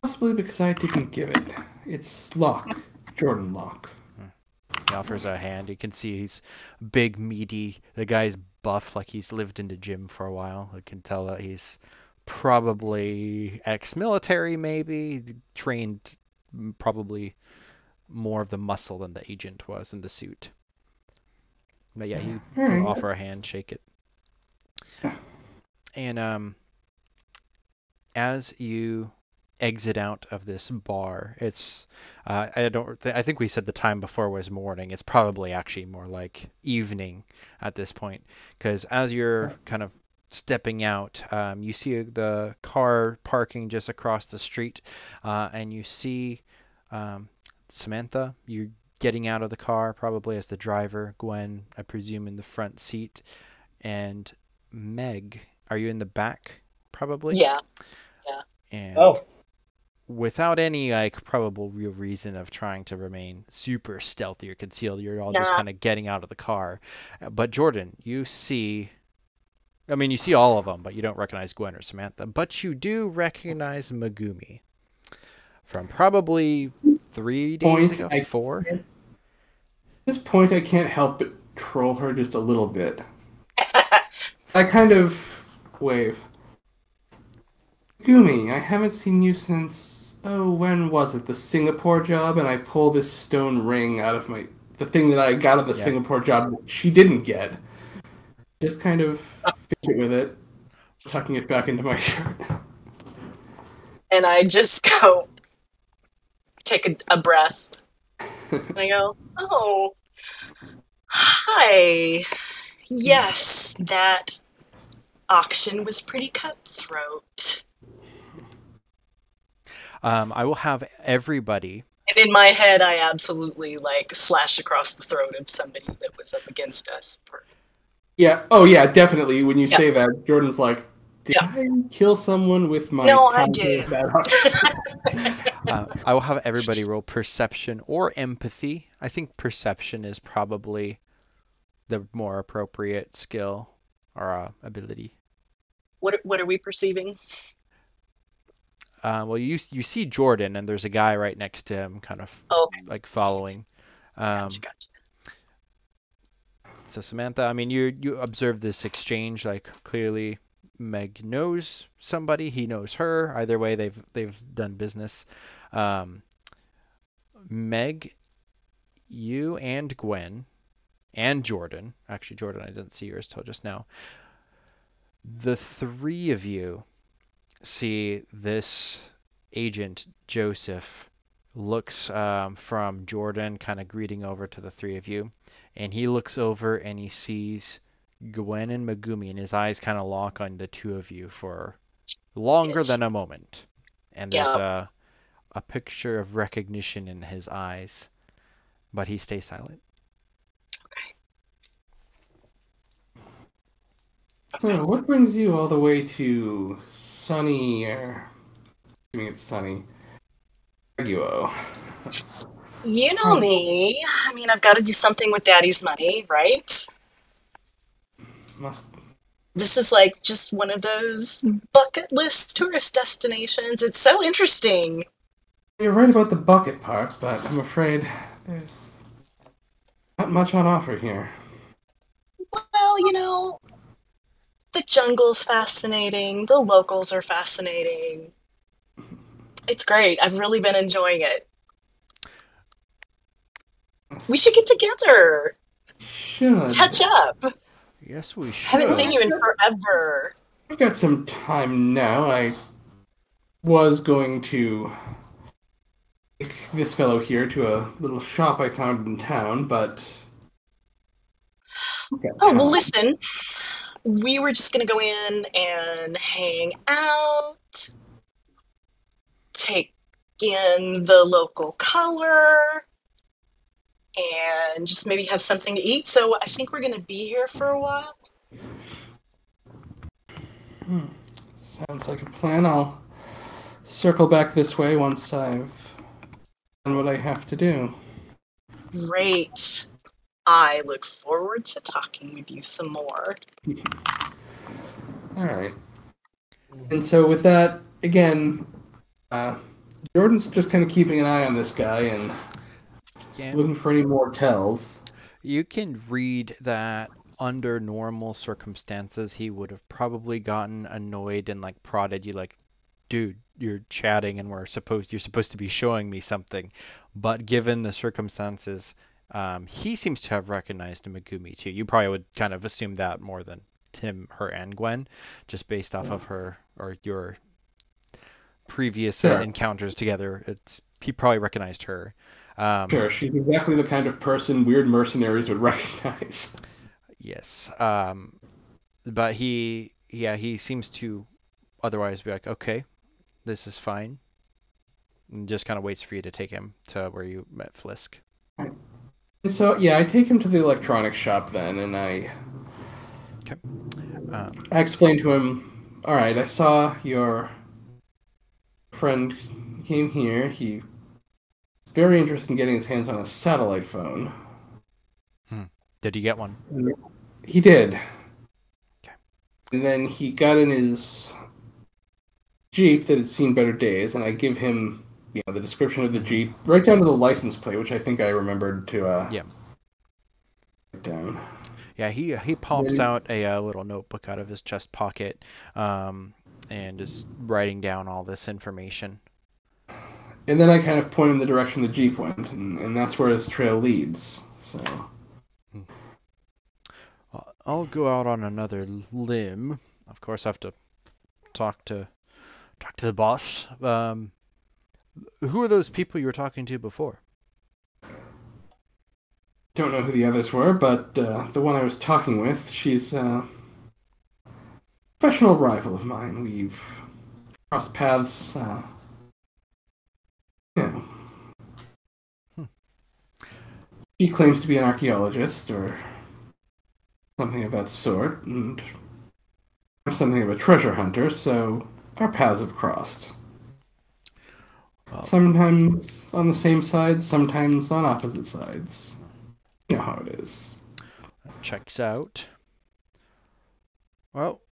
[SPEAKER 5] Possibly because I didn't give it. It's Locke. Jordan Locke.
[SPEAKER 1] He offers a hand. You can see he's big, meaty. The guy's buff, like he's lived in the gym for a while. I can tell that he's probably ex-military, maybe. Trained probably more of the muscle than the agent was in the suit. But yeah, he'll offer a hand, shake it. And as you exit out of this bar, it's I think we said the time before was morning. It's probably actually more like evening at this point, because as you're kind of stepping out, you see the car parking just across the street, and you see Samantha. You're getting out of the car probably as the driver. Gwen, I presume, in the front seat, and Meg, are you in the back probably?
[SPEAKER 2] Yeah.
[SPEAKER 1] And without any like probable real reason of trying to remain super stealthy or concealed, you're all just kind of getting out of the car. But Jordan, you see all of them, but you don't recognize Gwen or Samantha. But you do recognize Megumi from probably 3 days ago, 4.
[SPEAKER 5] At this point, I can't help but troll her just a little bit. I kind of wave. Megumi, I haven't seen you since, when was it? The Singapore job, and I pull this stone ring out of the thing that I got at the Singapore job she didn't get. Just kind of fix it with it, tucking it back into my shirt.
[SPEAKER 2] And I just go, take a breath. And I go, oh, hi. Yes, that auction was pretty cutthroat.
[SPEAKER 1] I will have everybody.
[SPEAKER 2] And in my head, I absolutely slash across the throat of somebody that was up against us.
[SPEAKER 5] Yeah. Oh, yeah. Definitely. When you say that, Jordan's like, "Did I kill someone with my?"
[SPEAKER 2] No, I did.
[SPEAKER 1] I will have everybody roll perception or empathy. I think perception is probably the more appropriate skill or ability.
[SPEAKER 2] What are we perceiving?
[SPEAKER 1] Well, you see Jordan, and there's a guy right next to him, kind of like following.
[SPEAKER 2] Gotcha.
[SPEAKER 1] So Samantha, I mean, you observe this exchange. Like clearly, Meg knows somebody. He knows her. Either way, they've done business. Meg, you and Gwen, and Jordan. Actually, Jordan, I didn't see yours till just now. The three of you see this agent Joseph looks from Jordan, kind of greeting over to the three of you, and he looks over and he sees Gwen and Megumi, and his eyes kind of lock on the two of you for longer than a moment, and there's a picture of recognition in his eyes, but he stays silent.
[SPEAKER 5] So, what brings you all the way to sunny, I mean it's sunny, Baguio?
[SPEAKER 2] You know me. I mean, I've got to do something with Daddy's money, right? This is just one of those bucket list tourist destinations. It's so interesting.
[SPEAKER 5] You're right about the bucket part, but I'm afraid there's Not much on offer here.
[SPEAKER 2] Well, the jungle's fascinating. The locals are fascinating. It's great. I've really been enjoying it. We should get together.
[SPEAKER 5] Should.
[SPEAKER 2] Catch up.
[SPEAKER 1] Yes, we should.
[SPEAKER 2] Haven't seen you in forever.
[SPEAKER 5] I've got some time now. I was going to take this fellow here to a little shop I found in town, but...
[SPEAKER 2] Oh, well, listen. We were just going to go in and hang out, take in the local color, and just maybe have something to eat. So I think we're going to be here for a while.
[SPEAKER 5] Sounds like a plan. I'll circle back this way once I've done what I have to do.
[SPEAKER 2] Great. I look forward to talking with you some more.
[SPEAKER 5] All right. And so with that, again, Jordan's just kind of keeping an eye on this guy and looking for any more tells.
[SPEAKER 1] You can read that under normal circumstances, he would have probably gotten annoyed and like prodded you like, dude, you're chatting and you're supposed to be showing me something. But given the circumstances, he seems to have recognized Megumi too. You probably would kind of assume that more than Tim, her, and Gwen, just based off of her or your previous encounters together. He probably recognized her.
[SPEAKER 5] Sure, she's exactly the kind of person weird mercenaries would recognize.
[SPEAKER 1] Yes, but he seems to otherwise be like, okay, this is fine, and just kind of waits for you to take him to where you met Flisk.
[SPEAKER 5] And so, yeah, I take him to the electronics shop then, and I explain to him, all right, I saw your friend came here. He's very interested in getting his hands on a satellite phone.
[SPEAKER 1] Did he get one?
[SPEAKER 5] He did.
[SPEAKER 1] Okay.
[SPEAKER 5] And then he got in his Jeep that had seen better days, and I give him, the description of the Jeep, right down to the license plate, which I think I remembered to write down.
[SPEAKER 1] Yeah, he pops out a little notebook out of his chest pocket, and is writing down all this information.
[SPEAKER 5] And then I kind of point in the direction the Jeep went, and that's where his trail leads. So
[SPEAKER 1] I'll go out on another limb. Of course, I have to talk to the boss. Who are those people you were talking to before?
[SPEAKER 5] Don't know who the others were, but the one I was talking with, she's a professional rival of mine. We've crossed paths, She claims to be an archaeologist, or something of that sort, and I'm something of a treasure hunter, so our paths have crossed. Well, sometimes on the same side, sometimes on opposite sides. You know how it is.
[SPEAKER 1] Checks out. Well,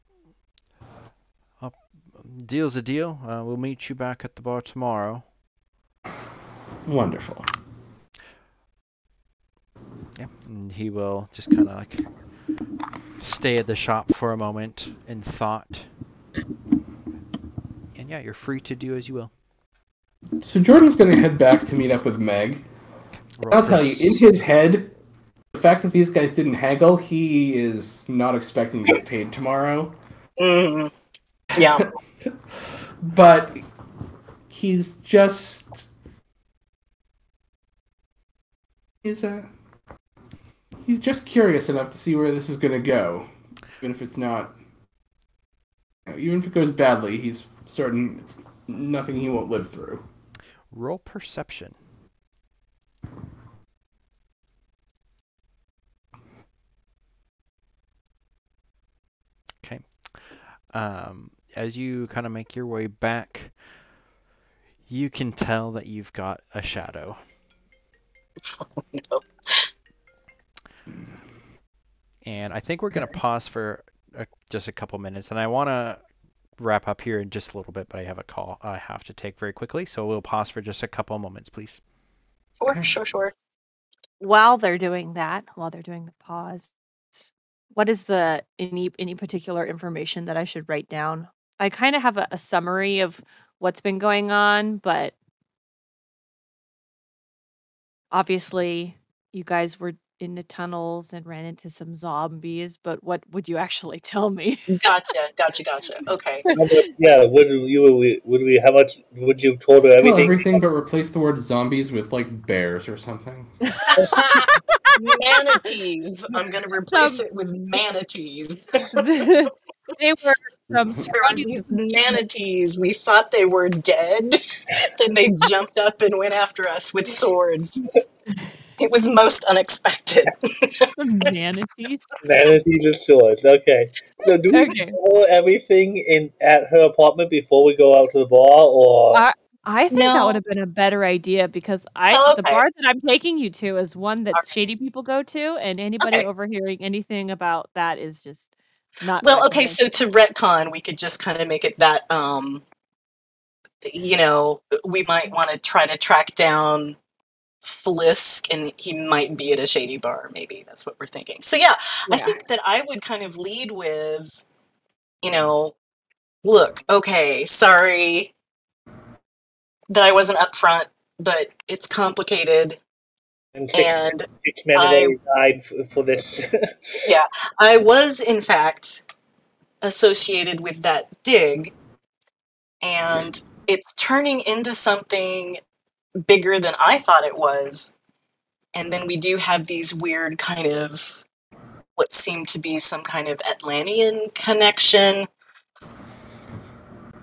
[SPEAKER 1] deal's a deal. We'll meet you back at the bar tomorrow.
[SPEAKER 5] Wonderful.
[SPEAKER 1] Yeah, and he will just kind of like stay at the shop for a moment in thought. And yeah, you're free to do as you will.
[SPEAKER 5] So Jordan's going to head back to meet up with Meg. I'll tell you, in his head, the fact that these guys didn't haggle, he is not expecting to get paid tomorrow.
[SPEAKER 2] Yeah.
[SPEAKER 5] But he's just... He's just curious enough to see where this is going to go. Even if it's not... even if it goes badly, he's certain it's nothing he won't live through.
[SPEAKER 1] Roll perception. Okay. As you kind of make your way back, you can tell that you've got a shadow.
[SPEAKER 2] Oh, no.
[SPEAKER 1] And I think we're going to pause for just a couple minutes, and I want to wrap up here in just a little bit, but I have a call I have to take very quickly, so we'll pause for just a couple moments, please.
[SPEAKER 2] Sure.
[SPEAKER 4] while they're doing that, while they're doing the pause, what is the any particular information that I should write down? I kind of have a summary of what's been going on, but obviously you guys were in the tunnels and ran into some zombies, but what would you actually tell me?
[SPEAKER 2] Gotcha. Okay.
[SPEAKER 3] Yeah, how much would you have told her
[SPEAKER 5] Well,
[SPEAKER 3] everything?
[SPEAKER 5] everything, but replace the word zombies with like bears or something.
[SPEAKER 2] Manatees. I'm gonna replace it with manatees.
[SPEAKER 4] They were from
[SPEAKER 2] There are these manatees. We thought they were dead. Then they jumped up and went after us with swords. It was most unexpected.
[SPEAKER 4] manatees.
[SPEAKER 3] Manatees and swords. Okay. So do we know everything at her apartment before we go out to the bar, or?
[SPEAKER 4] I think that would have been a better idea because the bar that I'm taking you to is one that shady people go to, and anybody overhearing anything about that is just not.
[SPEAKER 2] Well, okay, so to retcon, we could just kind of make it that, we might want to try to track down Flisk, and he might be at a shady bar, maybe. That's what we're thinking. So yeah, I think that I would kind of lead with, look, okay, sorry that I wasn't up front, but it's complicated.
[SPEAKER 3] And six men died for this.
[SPEAKER 2] Yeah, I was, in fact, associated with that dig, and it's turning into something bigger than I thought it was. And then we do have these weird kind of what seem to be some kind of Atlantean connection.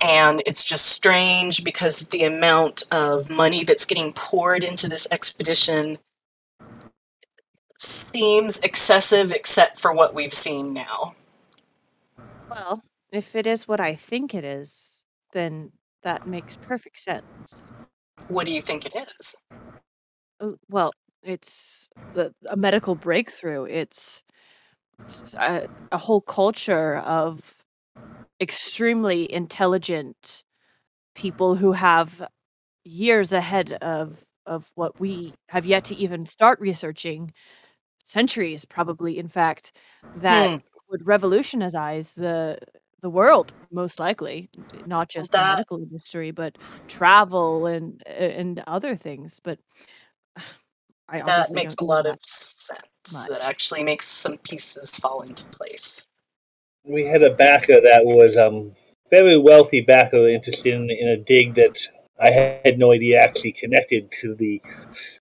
[SPEAKER 2] And it's just strange because the amount of money that's getting poured into this expedition seems excessive, except for what we've seen now.
[SPEAKER 4] Well, if it is what I think it is, then that makes perfect sense.
[SPEAKER 2] What do you think it is?
[SPEAKER 4] Well, it's a medical breakthrough. It's a whole culture of extremely intelligent people who have years ahead of what we have yet to even start researching, centuries probably, in fact, that would revolutionize the world, most likely, not just the medical industry, but travel and other things. But
[SPEAKER 2] that makes a lot of sense. That actually makes some pieces fall into place.
[SPEAKER 3] We had a backer that was very wealthy backer interested in a dig that I had no idea actually connected to the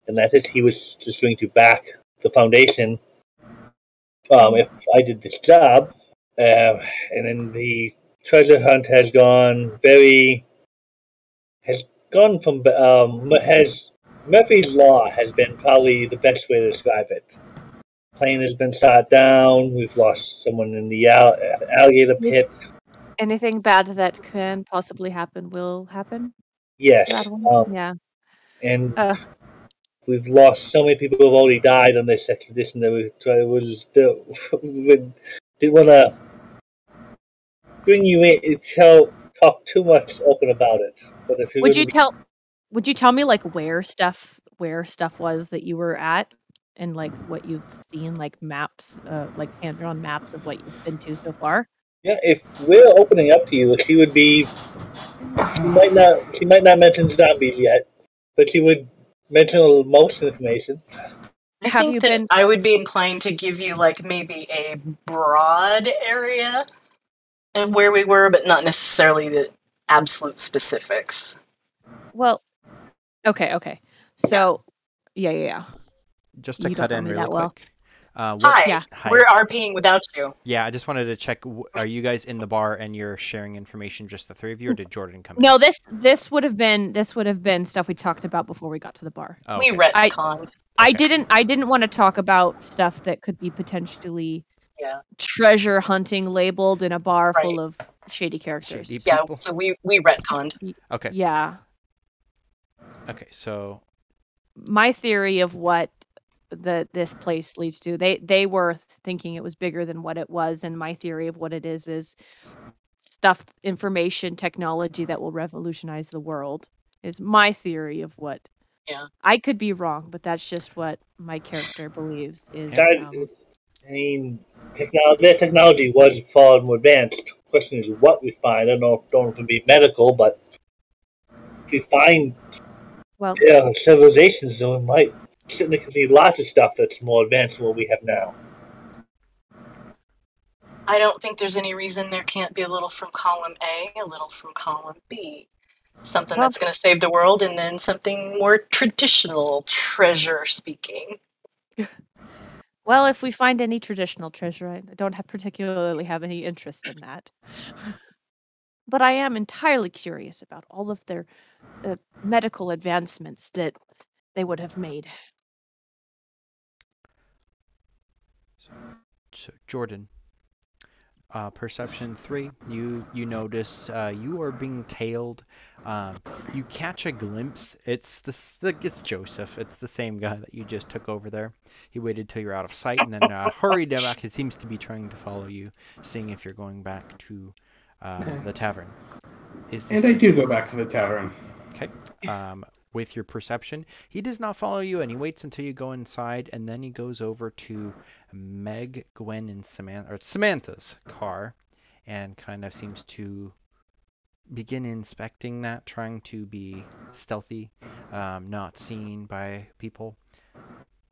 [SPEAKER 3] Atlantis. He was just going to back the foundation if I did this job. And then the treasure hunt has gone from Murphy's Law has been probably the best way to describe it. Plane has been shot down. We've lost someone in the alligator pit.
[SPEAKER 4] Anything bad that can possibly happen will happen?
[SPEAKER 3] Yes.
[SPEAKER 4] Yeah.
[SPEAKER 3] And we've lost so many people who have already died on this expedition that we didn't want to bring you in to talk too much open about it. But if
[SPEAKER 4] would you tell me like where stuff was that you were at? And like what you've seen, like maps, like hand-drawn maps of what you've been to so far.
[SPEAKER 3] Yeah, if we're opening up to you, she would be. She might not mention zombies yet, but she would mention most information.
[SPEAKER 2] I think that I would be inclined to give you like maybe a broad area of where we were, but not necessarily the absolute specifics.
[SPEAKER 4] Well, okay. So, yeah.
[SPEAKER 1] Just to cut in really quick.
[SPEAKER 2] Hi, we're RPing without you.
[SPEAKER 1] Yeah, I just wanted to check. Are you guys in the bar and you're sharing information, just the three of you, or did Jordan come in?
[SPEAKER 4] No, this would have been stuff we talked about before we got to the bar.
[SPEAKER 1] Oh, okay.
[SPEAKER 2] We retconned.
[SPEAKER 4] I didn't want to talk about stuff that could be potentially treasure hunting labeled in a bar full of shady characters.
[SPEAKER 1] Shady
[SPEAKER 2] yeah, so we retconned.
[SPEAKER 1] Okay.
[SPEAKER 4] Yeah.
[SPEAKER 1] Okay, so
[SPEAKER 4] my theory of what this place leads to, they were thinking it was bigger than what it was, and my theory of what it is stuff, information, technology that will revolutionize the world is my theory of what
[SPEAKER 2] Yeah.
[SPEAKER 4] I could be wrong, but that's just what my character believes is.
[SPEAKER 3] I mean, technology was far more advanced. The question is what we find. I don't know if it be medical, but if we find civilizations, then we might certainly could be lots of stuff that's more advanced than what we have now.
[SPEAKER 2] I don't think there's any reason there can't be a little from column A, a little from column B. Something that's going to save the world, and then something more traditional, treasure speaking.
[SPEAKER 4] Well, if we find any traditional treasure, I don't particularly have any interest in that. But I am entirely curious about all of their medical advancements that they would have made.
[SPEAKER 1] So Jordan, perception 3. You notice you are being tailed. You catch a glimpse. It's Joseph. It's the same guy that you just took over there. He waited till you're out of sight and then hurried back. He seems to be trying to follow you, seeing if you're going back to the tavern.
[SPEAKER 5] And I do go back to the tavern.
[SPEAKER 1] Okay. With your perception, he does not follow you, and he waits until you go inside, and then he goes over to Meg, Gwen, and Samantha's car, and kind of seems to begin inspecting that, trying to be stealthy, not seen by people.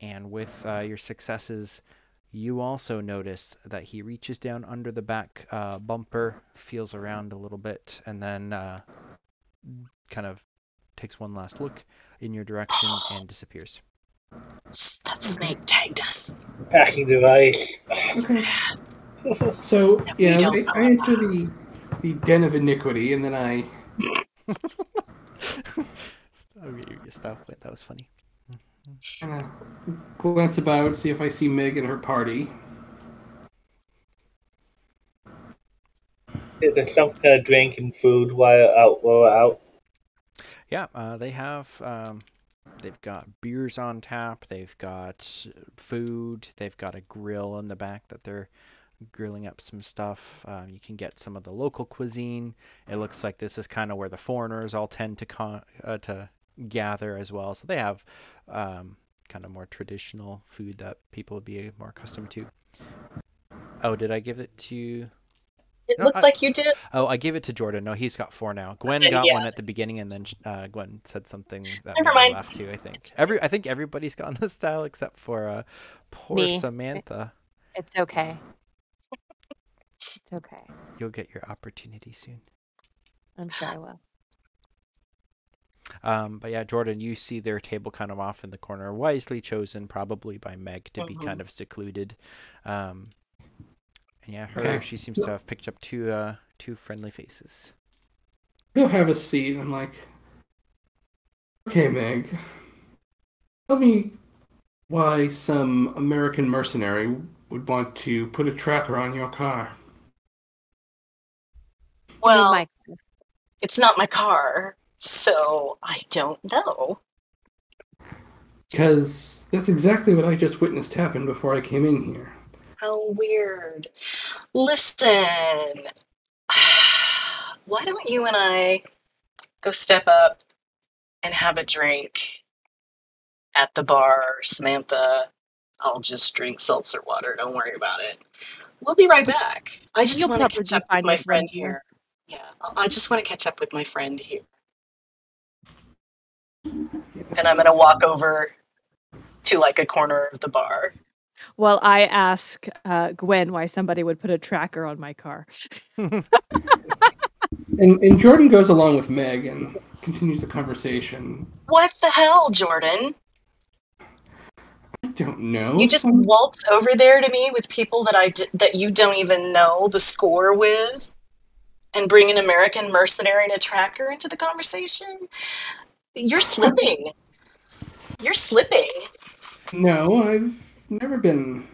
[SPEAKER 1] And with your successes, you also notice that he reaches down under the back bumper, feels around a little bit, and then kind of takes one last look in your direction and disappears.
[SPEAKER 2] That snake tagged us.
[SPEAKER 3] Hacking device.
[SPEAKER 5] Okay. So, yeah, I enter the den of iniquity, and then I...
[SPEAKER 1] Stuff. That was funny.
[SPEAKER 5] Kind of glance about, see if I see Meg and her party.
[SPEAKER 3] Is there some kind of drink and food while we're out?
[SPEAKER 1] Yeah, they have. They've got beers on tap. They've got food. They've got a grill in the back that they're grilling up some stuff. You can get some of the local cuisine. It looks like this is kind of where the foreigners all tend to gather as well. So they have kind of more traditional food that people would be more accustomed to. Oh, did I give it to you?
[SPEAKER 2] It looked like you did.
[SPEAKER 1] Oh, I gave it to Jordan. No, he's got 4 now. Gwen got one at the beginning, and then Gwen said something that made me laugh too. I think everybody's gotten this style except for poor
[SPEAKER 4] Me.
[SPEAKER 1] Samantha.
[SPEAKER 4] It's okay. It's okay.
[SPEAKER 1] You'll get your opportunity soon.
[SPEAKER 4] I'm sure I will.
[SPEAKER 1] But yeah, Jordan, you see their table kind of off in the corner, wisely chosen probably by Meg to be kind of secluded. And yeah, she seems to have picked up two friendly faces.
[SPEAKER 5] You'll have a seat. I'm like, okay, Meg, tell me why some American mercenary would want to put a tracker on your car.
[SPEAKER 2] Well, it's not my car, so I don't know.
[SPEAKER 5] Because that's exactly what I just witnessed happen before I came in here.
[SPEAKER 2] How weird. Listen, why don't you and I go step up and have a drink at the bar, Samantha? I'll just drink seltzer water. Don't worry about it. We'll be right back. I just want to catch up with my friend here. Yeah, I just want to catch up with my friend here. And I'm going to walk over to like a corner of the bar.
[SPEAKER 4] Well, I ask Gwen why somebody would put a tracker on my car.
[SPEAKER 5] And Jordan goes along with Meg and continues the conversation.
[SPEAKER 2] What the hell, Jordan?
[SPEAKER 5] I don't know.
[SPEAKER 2] You just waltz over there to me with people that you don't even know the score with, and bring an American mercenary and a tracker into the conversation? You're slipping. You're slipping.
[SPEAKER 5] No, I've never been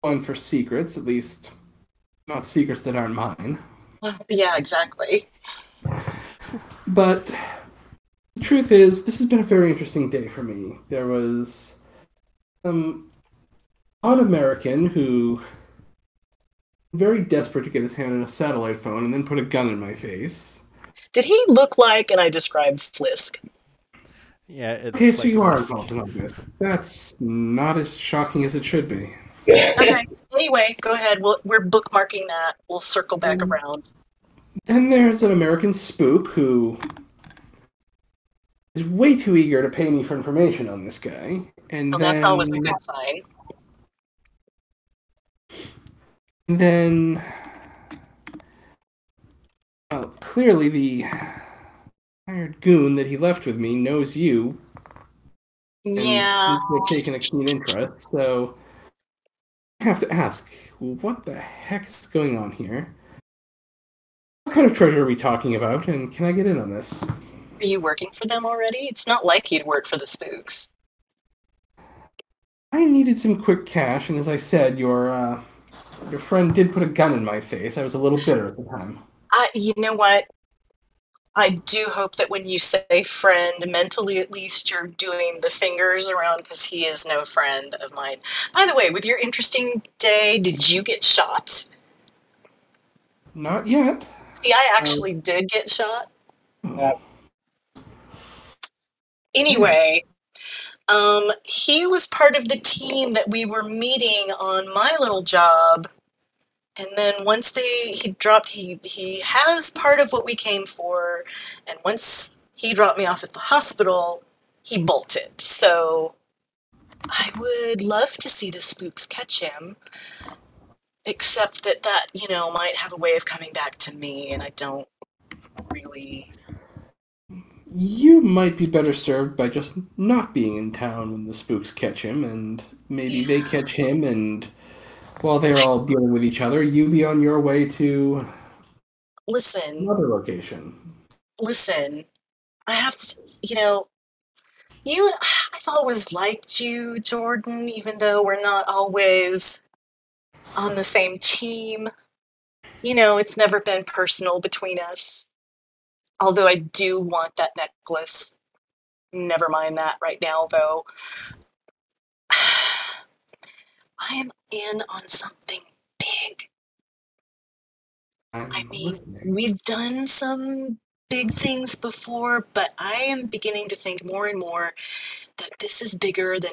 [SPEAKER 5] one for secrets, at least not secrets that aren't mine.
[SPEAKER 2] Yeah, exactly.
[SPEAKER 5] But the truth is, this has been a very interesting day for me. There was some odd American who very desperate to get his hand on a satellite phone and then put a gun in my face.
[SPEAKER 2] Did he look like, and I described Flisk?
[SPEAKER 1] Yeah.
[SPEAKER 5] Okay, so you are involved in all this. That's not as shocking as it should be.
[SPEAKER 2] Okay. Anyway, go ahead. We're bookmarking that. We'll circle back around.
[SPEAKER 5] Then there's an American spook who is way too eager to pay me for information on this guy. And
[SPEAKER 2] That's always a good sign.
[SPEAKER 5] Then, well, clearly the hired goon that he left with me knows you.
[SPEAKER 2] Yeah.
[SPEAKER 5] He's taken a keen interest, so I have to ask, what the heck is going on here? What kind of treasure are we talking about, and can I get in on this?
[SPEAKER 2] Are you working for them already? It's not like you'd work for the spooks.
[SPEAKER 5] I needed some quick cash, and as I said, your friend did put a gun in my face. I was a little bitter at the time.
[SPEAKER 2] You know what? I do hope that when you say friend, mentally at least you're doing the fingers around, because he is no friend of mine. By the way, with your interesting day, did you get shot?
[SPEAKER 5] Not yet.
[SPEAKER 2] See, I actually did get shot. Anyway, he was part of the team that we were meeting on my little job. And then once he has part of what we came for, and once he dropped me off at the hospital, he bolted. So I would love to see the spooks catch him, except that might have a way of coming back to me, and I don't really...
[SPEAKER 5] You might be better served by just not being in town when the spooks catch him, and maybe they catch him, and... while they're all dealing with each other, you be on your way to another location.
[SPEAKER 2] Listen, I have to, I've always liked you, Jordan, even though we're not always on the same team. It's never been personal between us. Although I do want that necklace. Never mind that right now, though. I am in on something big. I mean, we've done some big things before, but I am beginning to think more and more that this is bigger than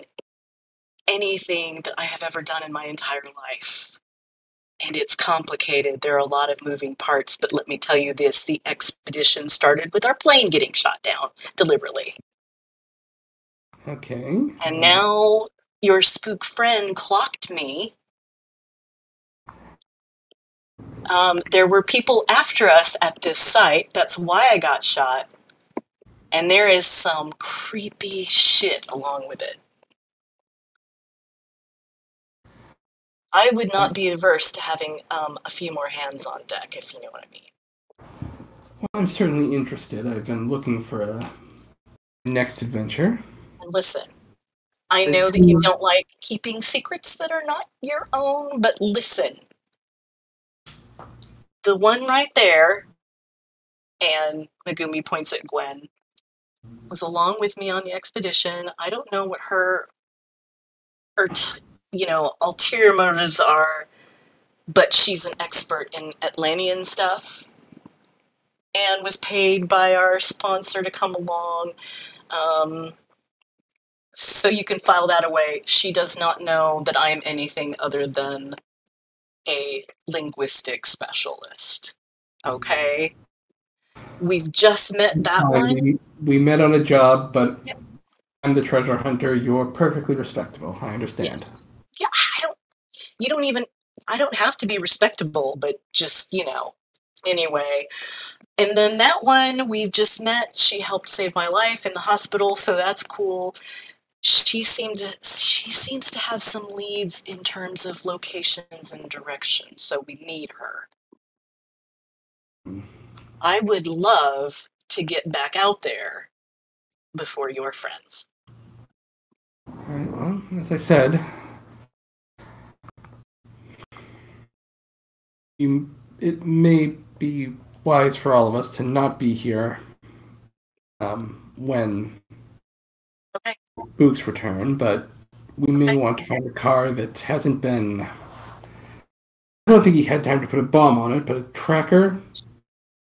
[SPEAKER 2] anything that I have ever done in my entire life. And it's complicated. There are a lot of moving parts, but let me tell you this, the expedition started with our plane getting shot down deliberately.
[SPEAKER 5] Okay.
[SPEAKER 2] And now your spook friend clocked me. There were people after us at this site. That's why I got shot. And there is some creepy shit along with it. I would not be averse to having a few more hands on deck, if you know what I mean.
[SPEAKER 5] Well, I'm certainly interested. I've been looking for a next adventure.
[SPEAKER 2] And listen, I know that you don't like keeping secrets that are not your own, but listen. The one right there, and Megumi points at Gwen, was along with me on the expedition. I don't know what her ulterior motives are, but she's an expert in Atlantean stuff and was paid by our sponsor to come along. So you can file that away. She does not know that I am anything other than a linguistic specialist. Okay? We've just met that one.
[SPEAKER 5] We met on a job, but I'm the treasure hunter. You're perfectly respectable. I understand.
[SPEAKER 2] Yes. Yeah, I don't have to be respectable, but just, anyway. And then that one we've just met, she helped save my life in the hospital, so that's cool. She seems to have some leads in terms of locations and directions, so we need her. I would love to get back out there before your friends.
[SPEAKER 5] All right, well, as I said, it may be wise for all of us to not be here when spooks return, but we may want to find a car that hasn't been... I don't think he had time to put a bomb on it, but a tracker,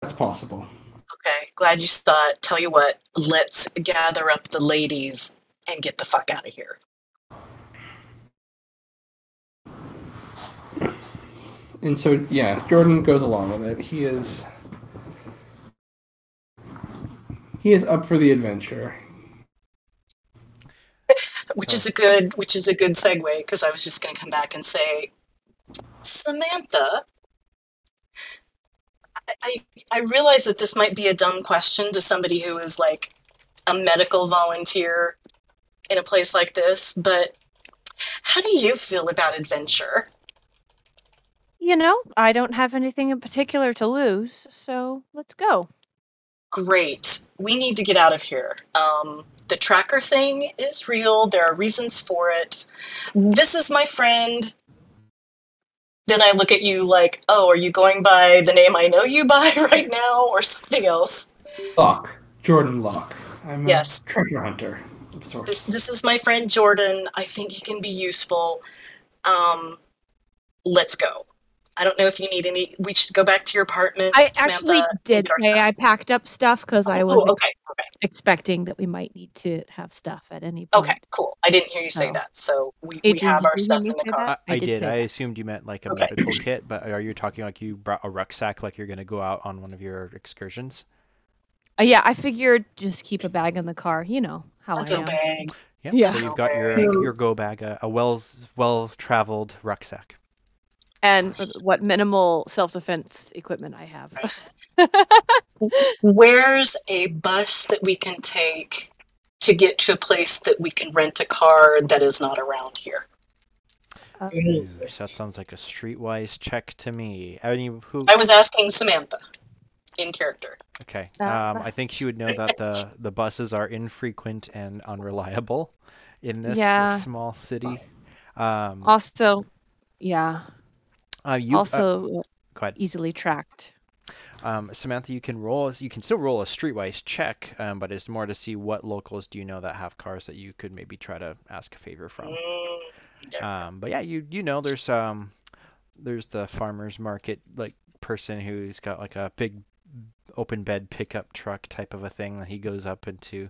[SPEAKER 5] that's possible.
[SPEAKER 2] Okay. Glad you saw it. Tell you what, let's gather up the ladies and get the fuck out of here.
[SPEAKER 5] And so, yeah, Jordan goes along with it. He is up for the adventure.
[SPEAKER 2] Which is a good segue, because I was just going to come back and say, Samantha, I realize that this might be a dumb question to somebody who is like a medical volunteer in a place like this, but how do you feel about adventure?
[SPEAKER 4] You know, I don't have anything in particular to lose, so let's go.
[SPEAKER 2] Great. We need to get out of here. The tracker thing is real. There are reasons for it. This is my friend. Then I look at you like, oh, are you going by the name I know you by right now or something else?
[SPEAKER 5] Locke. Jordan Locke. I'm a
[SPEAKER 2] Yes.
[SPEAKER 5] treasure hunter of sorts.
[SPEAKER 2] This is my friend Jordan. I think he can be useful. Let's go. I don't know if you need any. We should go back to your apartment.
[SPEAKER 4] I
[SPEAKER 2] Samantha,
[SPEAKER 4] actually did say I packed up stuff because I was
[SPEAKER 2] okay.
[SPEAKER 4] expecting that we might need to have stuff at any point.
[SPEAKER 2] Okay, cool. I didn't hear you say that, so we have our stuff in the car.
[SPEAKER 1] I did. I assumed you meant like a medical kit, but are you talking like you brought a rucksack, like you're going to go out on one of your excursions?
[SPEAKER 4] Yeah, I figured just keep a bag in the car. You know how I am.
[SPEAKER 2] Bag.
[SPEAKER 1] Yeah. So you've got your go bag, a well-traveled rucksack.
[SPEAKER 4] And what minimal self-defense equipment I have.
[SPEAKER 2] Where's a bus that we can take to get to a place that we can rent a car that is not around here?
[SPEAKER 1] So that sounds like a streetwise check to me. I
[SPEAKER 2] was asking Samantha in character.
[SPEAKER 1] Okay. I think she would know that the buses are infrequent and unreliable in this small city.
[SPEAKER 4] Also, yeah. Easily tracked.
[SPEAKER 1] Samantha, you can still roll a streetwise check, but it's more to see what locals do you know that have cars that you could maybe try to ask a favor from. But yeah, you know there's the farmer's market like person who's got like a big open bed pickup truck type of a thing that he goes up into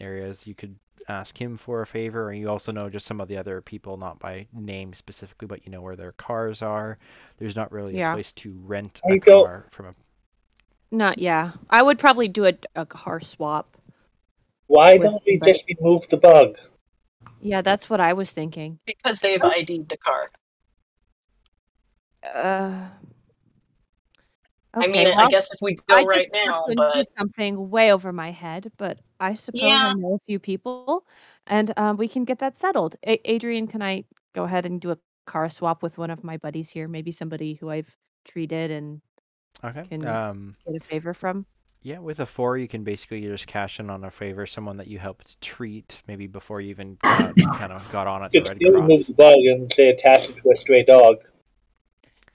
[SPEAKER 1] areas. You could ask him for a favor, and you also know just some of the other people, not by name specifically, but you know where their cars are. There's not really a place to rent a car from a...
[SPEAKER 4] I would probably do a car swap.
[SPEAKER 3] Why don't we just remove the bug?
[SPEAKER 4] Yeah, that's what I was thinking.
[SPEAKER 2] Because they've ID'd the car.
[SPEAKER 4] Okay,
[SPEAKER 2] I mean, I guess if we go right now, but...
[SPEAKER 4] do something way over my head, but I suppose I know a few people, and we can get that settled. Adrian, can I go ahead and do a car swap with one of my buddies here? Maybe somebody who I've treated and can get a favor from?
[SPEAKER 1] Yeah, with a 4, you can basically just cash in on a favor, someone that you helped treat, maybe before you even kind of got on at the Red Cross.
[SPEAKER 3] Remove the bug and say attach it to a stray dog.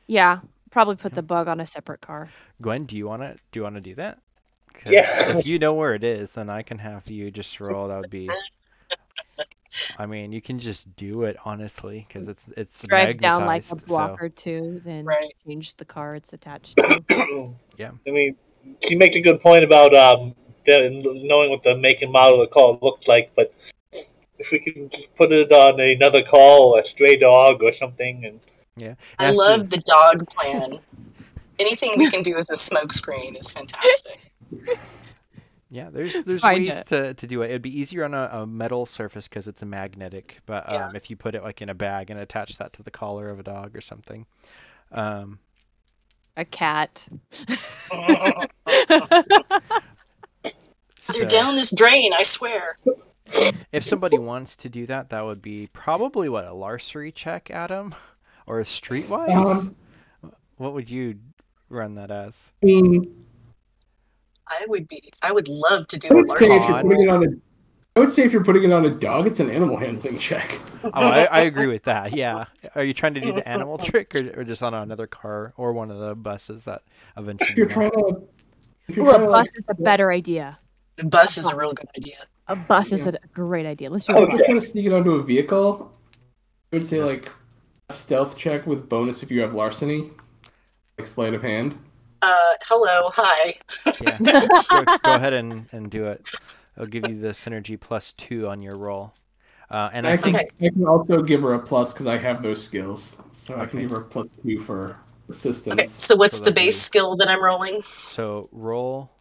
[SPEAKER 4] Yeah. Probably put the bug on a separate car.
[SPEAKER 1] Gwen, do you want to do that?
[SPEAKER 3] Yeah.
[SPEAKER 1] If you know where it is, then I can have you just roll. That would be. I mean, you can just do it honestly because it's
[SPEAKER 4] drive down like a block or two, then change the car it's attached to.
[SPEAKER 1] Yeah.
[SPEAKER 3] I mean, she makes a good point about knowing what the make and model of the car looks like, but if we can just put it on another car or a stray dog or something, and.
[SPEAKER 1] Yeah.
[SPEAKER 2] I love the dog plan. Anything we can do as a smokescreen is fantastic.
[SPEAKER 1] Yeah, there's ways to do it. It'd be easier on a metal surface because it's a magnetic, but if you put it like in a bag and attach that to the collar of a dog or something.
[SPEAKER 4] A cat.
[SPEAKER 2] They're down this drain, I swear.
[SPEAKER 1] If somebody wants to do that, that would be probably a larceny check, Adam? Or a streetwise? What would you run that as?
[SPEAKER 2] I would love to do a larceny.
[SPEAKER 5] I would say if you're putting it on a dog, it's an animal handling check.
[SPEAKER 1] Oh, I agree with that. Yeah. Are you trying to do the animal trick, or just on another car or one of the buses that eventually?
[SPEAKER 5] If you're trying to,
[SPEAKER 4] a bus is a better idea.
[SPEAKER 2] The bus is a real good idea.
[SPEAKER 4] A bus is a great idea. Let's do
[SPEAKER 5] it. If you're trying to sneak it onto a vehicle, I would say like a stealth check with bonus if you have larceny, like sleight of hand.
[SPEAKER 2] Hello, hi.
[SPEAKER 1] Yeah. Go ahead and do it. I'll give you the synergy +2 on your roll. And I think
[SPEAKER 2] Okay.
[SPEAKER 5] I can also give her a plus because I have those skills. So I can
[SPEAKER 1] Okay.
[SPEAKER 5] give her a +2 for assistance.
[SPEAKER 2] Okay, so what's
[SPEAKER 1] So
[SPEAKER 2] the
[SPEAKER 1] that'd
[SPEAKER 2] base
[SPEAKER 1] be-
[SPEAKER 2] skill that I'm rolling?
[SPEAKER 1] So roll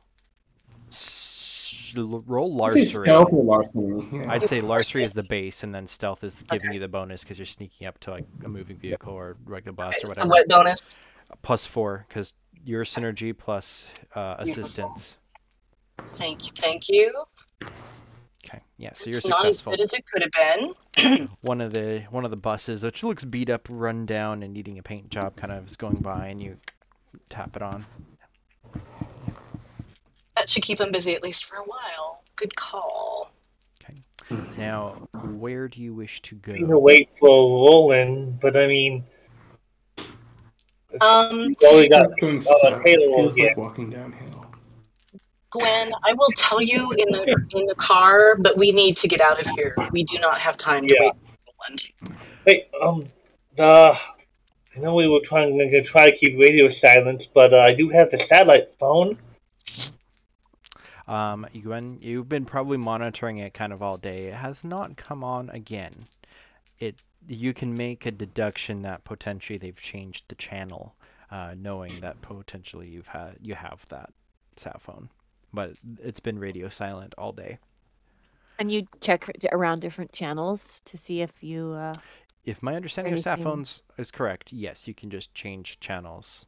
[SPEAKER 5] I'd say
[SPEAKER 1] larceny.
[SPEAKER 5] stealth or larceny. Yeah.
[SPEAKER 1] I'd say larceny is the base, and then stealth is giving you the bonus because you're sneaking up to like a moving vehicle or like a bus or
[SPEAKER 2] So
[SPEAKER 1] whatever.
[SPEAKER 2] what bonus?
[SPEAKER 1] +4 because your synergy plus assistance.
[SPEAKER 2] Thank you.
[SPEAKER 1] Okay, yeah, so you're
[SPEAKER 2] It's not as
[SPEAKER 1] successful.
[SPEAKER 2] good as it could have been.
[SPEAKER 1] One of the buses, which looks beat up, run down, and needing a paint job, kind of is going by, and you tap it on.
[SPEAKER 2] That should keep him busy at least for a while. Good call.
[SPEAKER 1] Okay. Now, where do you wish to go?
[SPEAKER 3] I'm gonna wait for Roland, but I mean, we've already got
[SPEAKER 5] Going south.
[SPEAKER 3] Halo
[SPEAKER 5] Feels
[SPEAKER 3] here.
[SPEAKER 5] like walking downhill.
[SPEAKER 2] Gwen, I will tell you in the car, but we need to get out of here. We do not have time to wait for Roland.
[SPEAKER 3] Wait, I know we were gonna try to keep radio silent, but I do have the satellite phone.
[SPEAKER 1] Gwen, you've been probably monitoring it kind of all day. It has not come on again. You can make a deduction that potentially they've changed the channel, knowing that potentially you have that sat phone, but it's been radio silent all day.
[SPEAKER 4] And you check around different channels to see if you.
[SPEAKER 1] If my understanding of sat
[SPEAKER 4] anything-
[SPEAKER 1] phones is correct, yes, you can just change channels.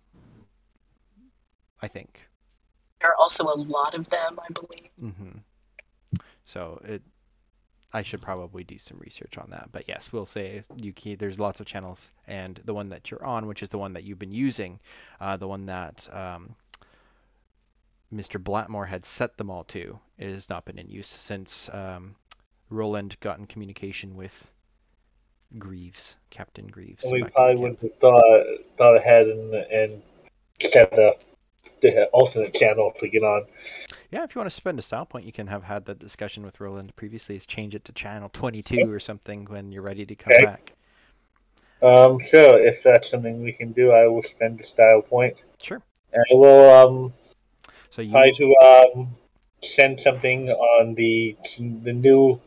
[SPEAKER 1] I think.
[SPEAKER 2] There are also a lot of them, I believe.
[SPEAKER 1] So I should probably do some research on that. But yes, we'll say there's lots of channels, and the one that you're on, which is the one that you've been using, the one that Mr. Blackmore had set them all to, has not been in use since Roland got in communication with Greeves, Captain Greeves.
[SPEAKER 3] And we probably wouldn't have thought ahead and set up the alternate channel to get on.
[SPEAKER 1] Yeah, if you want to spend a style point, you can have had that discussion with Roland previously. Is change it to channel 22 or something when you're ready to come back.
[SPEAKER 3] Sure. If that's something we can do, I will spend a style point.
[SPEAKER 1] Sure.
[SPEAKER 3] And I will
[SPEAKER 1] So you
[SPEAKER 3] try to send something on the new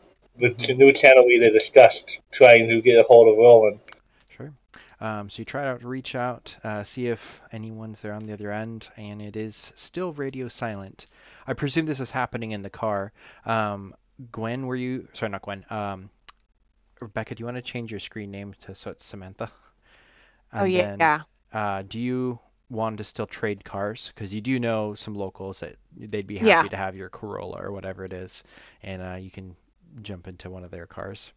[SPEAKER 3] channel we discussed, trying to get a hold of Roland.
[SPEAKER 1] Sure. So you try to reach out, see if anyone's there on the other end, and it is still radio silent. I presume this is happening in the car. Gwen, were you... Sorry, not Gwen. Rebecca, do you want to change your screen name so it's Samantha? And
[SPEAKER 4] yeah.
[SPEAKER 1] Do you want to still trade cars? Because you do know some locals that they'd be happy to have your Corolla or whatever it is, and you can jump into one of their cars.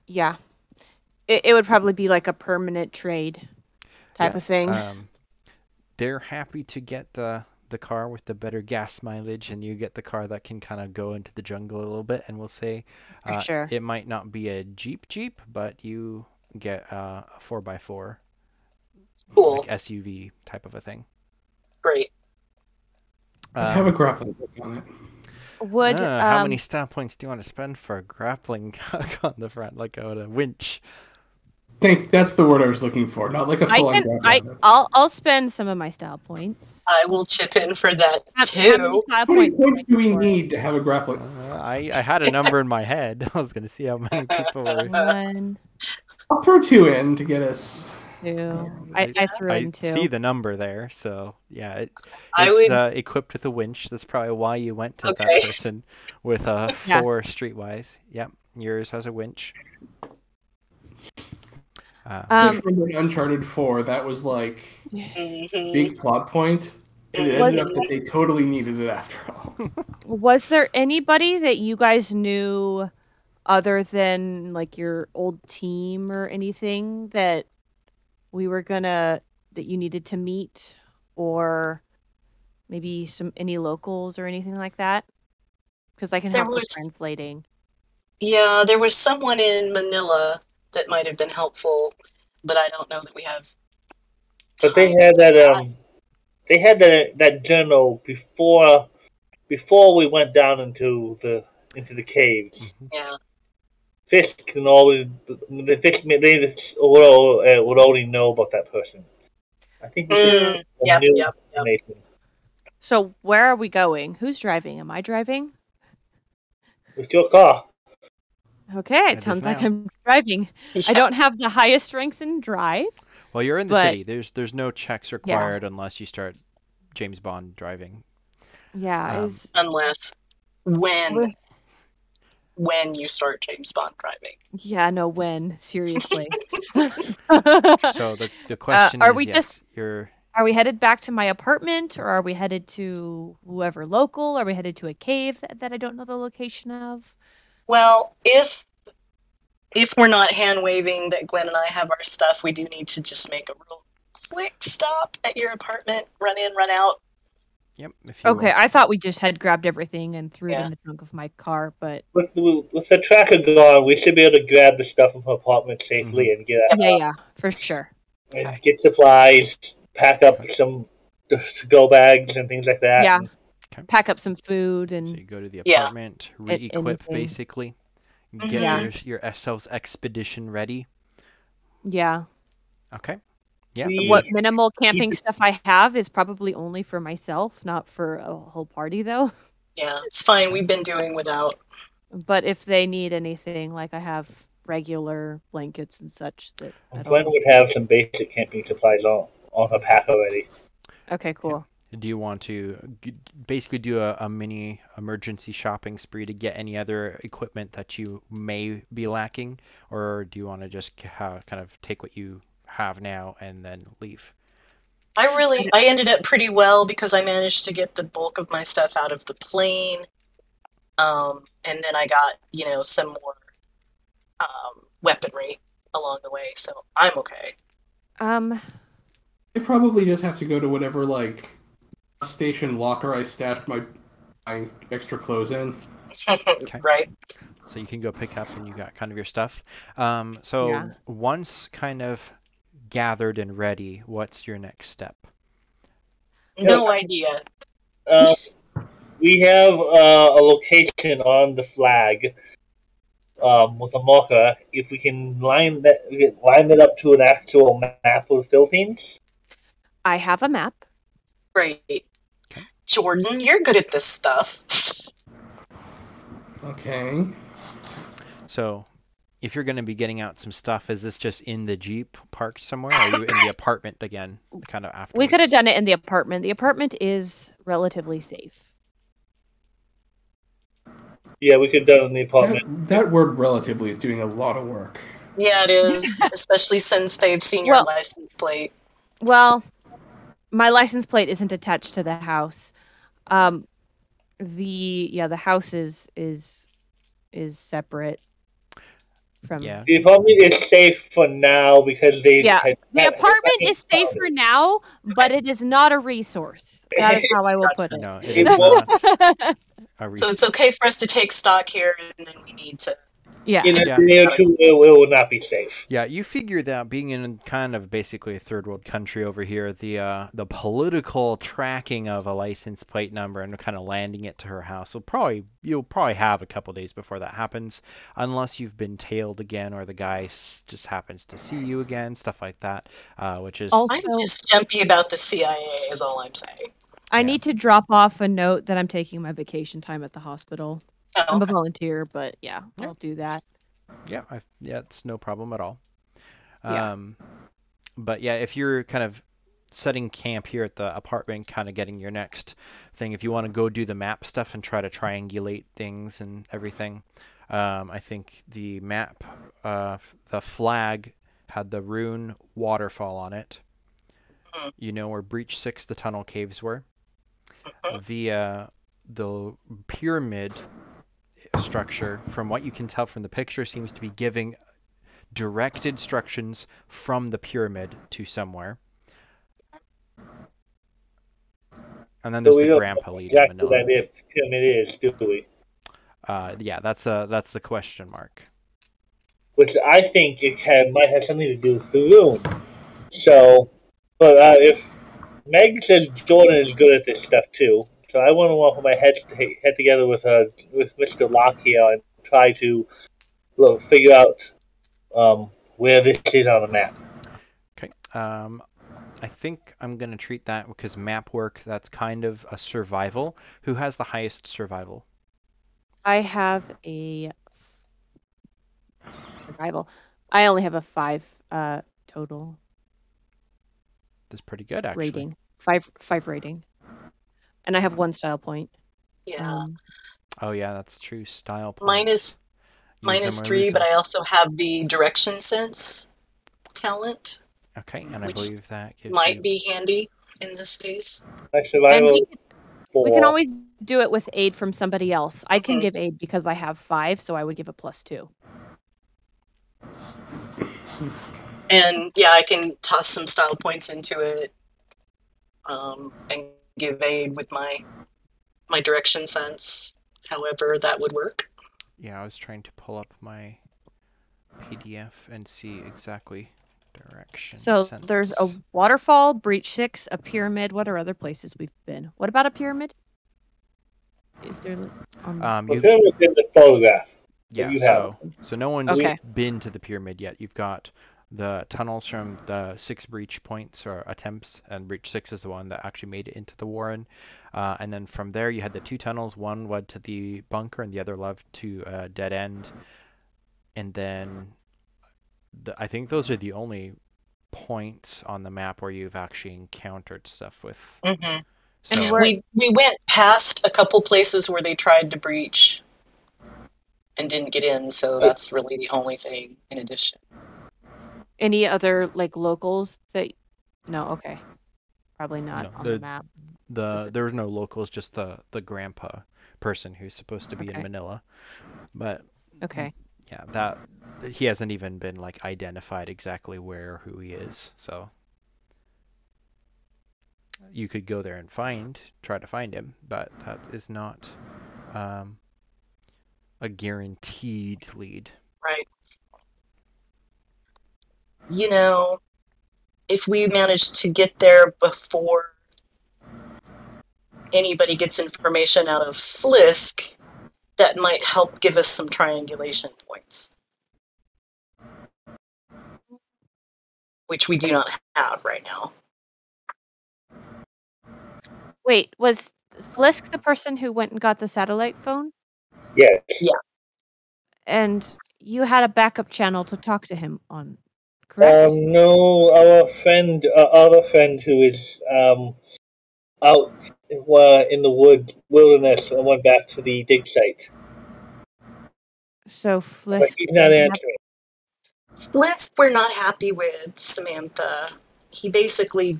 [SPEAKER 4] Yeah. It would probably be like a permanent trade type of thing.
[SPEAKER 1] They're happy to get the car with the better gas mileage, and you get the car that can kind of go into the jungle a little bit. And we'll say
[SPEAKER 4] sure.
[SPEAKER 1] It might not be a Jeep, but you get a 4x4,
[SPEAKER 2] Cool.
[SPEAKER 1] like SUV type of a thing.
[SPEAKER 2] Great.
[SPEAKER 5] I have a grappling hook on it.
[SPEAKER 1] How many style points do you want to spend for a grappling hook on the front, like a winch?
[SPEAKER 5] That's the word I was looking for, not like a full-on grappling hook.
[SPEAKER 4] I'll spend some of my style points.
[SPEAKER 2] I will chip in for that
[SPEAKER 4] How many
[SPEAKER 2] too.
[SPEAKER 4] style
[SPEAKER 5] How many
[SPEAKER 4] points
[SPEAKER 5] points do we need to have a grappling?
[SPEAKER 1] I had a number in my head. I was going to see how many people were.
[SPEAKER 4] 1,
[SPEAKER 5] I'll throw 2 in to get us.
[SPEAKER 4] 2. I threw in 2.
[SPEAKER 1] I see the number there, so yeah,
[SPEAKER 2] I
[SPEAKER 1] equipped with a winch. That's probably why you went to that
[SPEAKER 2] Okay.
[SPEAKER 1] person with a 4 streetwise. Yep, yours has a winch.
[SPEAKER 5] Just remember in Uncharted 4, that was like big plot point. And it ended up that they totally needed it after all.
[SPEAKER 4] Was there anybody that you guys knew other than like your old team or anything that that you needed to meet, or maybe any locals or anything like that? Because I can help with translating.
[SPEAKER 2] Yeah, there was someone in Manila that might have been helpful, but I don't know that we have.
[SPEAKER 3] But they had that journal before we went down into the caves.
[SPEAKER 2] Yeah.
[SPEAKER 3] Fisk can always would only know about that person. I think
[SPEAKER 2] Yep.
[SPEAKER 3] destination.
[SPEAKER 4] So where are we going? Who's driving? Am I driving?
[SPEAKER 3] With your car.
[SPEAKER 4] Okay,
[SPEAKER 1] It
[SPEAKER 4] it sounds
[SPEAKER 1] is
[SPEAKER 4] like
[SPEAKER 1] now.
[SPEAKER 4] I'm driving. I don't have the highest ranks in drive.
[SPEAKER 1] Well, you're in the
[SPEAKER 4] but-
[SPEAKER 1] city. There's no checks required unless you start James Bond driving.
[SPEAKER 4] Yeah,
[SPEAKER 2] unless when you start James Bond driving.
[SPEAKER 4] Yeah, no, when seriously.
[SPEAKER 1] So the question
[SPEAKER 4] are
[SPEAKER 1] is,
[SPEAKER 4] we
[SPEAKER 1] yes,
[SPEAKER 4] are we headed back to my apartment, or are we headed to whoever local? Are we headed to a cave that I don't know the location of?
[SPEAKER 2] Well, if we're not hand waving that Gwen and I have our stuff, we do need to just make a real quick stop at your apartment, run in, run out.
[SPEAKER 1] Yep. If you
[SPEAKER 4] Okay, I thought we just had grabbed everything and threw it
[SPEAKER 2] Yeah.
[SPEAKER 4] in the trunk of my car, but
[SPEAKER 3] With the tracker gone, we should be able to grab the stuff from her apartment safely and get out.
[SPEAKER 4] yeah, for sure.
[SPEAKER 3] And get supplies, pack up some to-go bags and things like that.
[SPEAKER 4] Yeah,
[SPEAKER 1] Okay.
[SPEAKER 4] pack up some food and
[SPEAKER 1] So you go to the
[SPEAKER 2] Yeah.
[SPEAKER 1] apartment, re-equip
[SPEAKER 4] anything.
[SPEAKER 1] basically, get
[SPEAKER 4] Yeah.
[SPEAKER 1] your yourselves expedition ready.
[SPEAKER 4] yeah.
[SPEAKER 1] Okay. Yeah.
[SPEAKER 4] What minimal camping stuff I have is probably only for myself, not for a whole party though.
[SPEAKER 2] Yeah, it's fine. We've been doing without.
[SPEAKER 4] But if they need anything, like I have regular blankets and such that I don't
[SPEAKER 3] Gwen
[SPEAKER 4] know.
[SPEAKER 3] would have some basic camping supplies on her pack already.
[SPEAKER 4] Okay, cool.
[SPEAKER 1] Do you want to basically do a mini emergency shopping spree to get any other equipment that you may be lacking, or do you want to just kind of take what you have now and then leave?
[SPEAKER 2] I ended up pretty well because I managed to get the bulk of my stuff out of the plane. And then I got, some more weaponry along the way, so I'm okay.
[SPEAKER 5] I probably just have to go to whatever, like, station locker I stashed my extra clothes in.
[SPEAKER 2] Right.
[SPEAKER 1] So you can go pick up and you got kind of your stuff. So
[SPEAKER 4] Yeah.
[SPEAKER 1] once kind of gathered and ready, what's your next step?
[SPEAKER 2] No idea.
[SPEAKER 3] We have a location on the flag with a marker. If we can line it up to an actual map of the Philippines.
[SPEAKER 4] I have a map.
[SPEAKER 2] Great. Jordan, you're good at this stuff.
[SPEAKER 5] Okay.
[SPEAKER 1] So if you're going to be getting out some stuff, is this just in the Jeep parked somewhere, or are you in the apartment again, kind of afterwards?
[SPEAKER 4] We could have done it in the apartment. The apartment is relatively safe.
[SPEAKER 3] Yeah, we could have done it in the apartment.
[SPEAKER 5] That word relatively is doing a lot of work.
[SPEAKER 2] Yeah, it is, especially since they've seen your license plate.
[SPEAKER 4] Well, my license plate isn't attached to the house. The house is separate from.
[SPEAKER 1] Yeah.
[SPEAKER 3] The apartment is safe for now because they.
[SPEAKER 4] Yeah, the apartment is safe for now, but it is not a resource. That is how I will put it.
[SPEAKER 1] No, it is not a resource.
[SPEAKER 2] So it's okay for us to take stock here, and then we need to.
[SPEAKER 4] Yeah.
[SPEAKER 3] In a day or two, it will not be safe.
[SPEAKER 1] Yeah, you figure that being in kind of basically a third world country over here, the political tracking of a license plate number and kind of landing it to her house you'll probably have a couple days before that happens, unless you've been tailed again or the guy just happens to see you again, stuff like that, which is.
[SPEAKER 2] I'm just jumpy about the CIA, is all I'm saying.
[SPEAKER 4] I need to drop off a note that I'm taking my vacation time at the hospital.
[SPEAKER 2] Oh,
[SPEAKER 4] I'm a volunteer, but yeah, I'll do that.
[SPEAKER 1] Yeah, it's no problem at all.
[SPEAKER 4] Yeah.
[SPEAKER 1] But yeah, if you're kind of setting camp here at the apartment, kind of getting your next thing, if you want to go do the map stuff and try to triangulate things and everything, I think the map, the flag had the rune waterfall on it. You know where Breach 6, the tunnel caves were. The pyramid structure, from what you can tell from the picture, seems to be giving direct instructions from the pyramid to somewhere. And then there's the grandpa leading Manila.
[SPEAKER 3] Exactly that pyramid is, do we?
[SPEAKER 1] Yeah, that's the question mark.
[SPEAKER 3] Which I think might have something to do with the room. So, but if Meg says Jordan is good at this stuff too, so I want to put my head together with Mr. Locke here and try to figure out where this is on the map.
[SPEAKER 1] Okay. I think I'm going to treat that because map work, that's kind of a survival. Who has the highest survival?
[SPEAKER 4] I have a survival. I only have a 5 total
[SPEAKER 1] That's pretty good, actually.
[SPEAKER 4] rating. 5 rating. And I have 1 style point.
[SPEAKER 2] Yeah.
[SPEAKER 1] Oh, yeah, that's true. Style points.
[SPEAKER 2] Mine is 3, but I also have the direction sense talent.
[SPEAKER 1] Okay, and I believe that gives
[SPEAKER 2] might be handy in this case.
[SPEAKER 3] My survival.
[SPEAKER 4] We can always do it with aid from somebody else. I can
[SPEAKER 2] Mhm.
[SPEAKER 4] give aid because I have 5, so I would give a +2.
[SPEAKER 2] And yeah, I can toss some style points into it, and give aid with my direction sense. However, that would work.
[SPEAKER 1] Yeah, I was trying to pull up my PDF and see exactly direction
[SPEAKER 4] So
[SPEAKER 1] sense.
[SPEAKER 4] there's a waterfall, breach 6, a pyramid. What are other places we've been? What about a pyramid? Is there
[SPEAKER 1] you,
[SPEAKER 3] pyramid's in the photograph.
[SPEAKER 1] Yeah, so no one's
[SPEAKER 4] Okay.
[SPEAKER 1] been to the pyramid yet. You've got the tunnels from the 6 breach points or attempts, and breach 6 is the one that actually made it into the warren. And then from there you had the 2 tunnels. One led to the bunker and the other led to a dead end. And then I think those are the only points on the map where you've actually encountered stuff with.
[SPEAKER 2] Mm-hmm.
[SPEAKER 1] So
[SPEAKER 4] And
[SPEAKER 2] we went past a couple places where they tried to breach and didn't get in, so that's really the only thing in addition.
[SPEAKER 4] Any other like locals that? No, okay, probably not on the map.
[SPEAKER 1] There's no locals, just the grandpa person who's supposed to be in Manila, but
[SPEAKER 4] okay.
[SPEAKER 1] Yeah, that he hasn't even been like identified exactly where or who he is, so you could go there and try to find him, but that is not a guaranteed lead.
[SPEAKER 2] Right. You know, if we manage to get there before anybody gets information out of Flisk, that might help give us some triangulation points, which we do not have right now.
[SPEAKER 4] Wait, was Flisk the person who went and got the satellite phone?
[SPEAKER 3] Yes.
[SPEAKER 2] Yeah.
[SPEAKER 4] And you had a backup channel to talk to him on, correct?
[SPEAKER 3] No, our other friend who is out in the wilderness and went back to the dig site.
[SPEAKER 4] So
[SPEAKER 3] But
[SPEAKER 4] Flisk.
[SPEAKER 3] he's not answering.
[SPEAKER 2] Flisk, we're not happy with, Samantha. He basically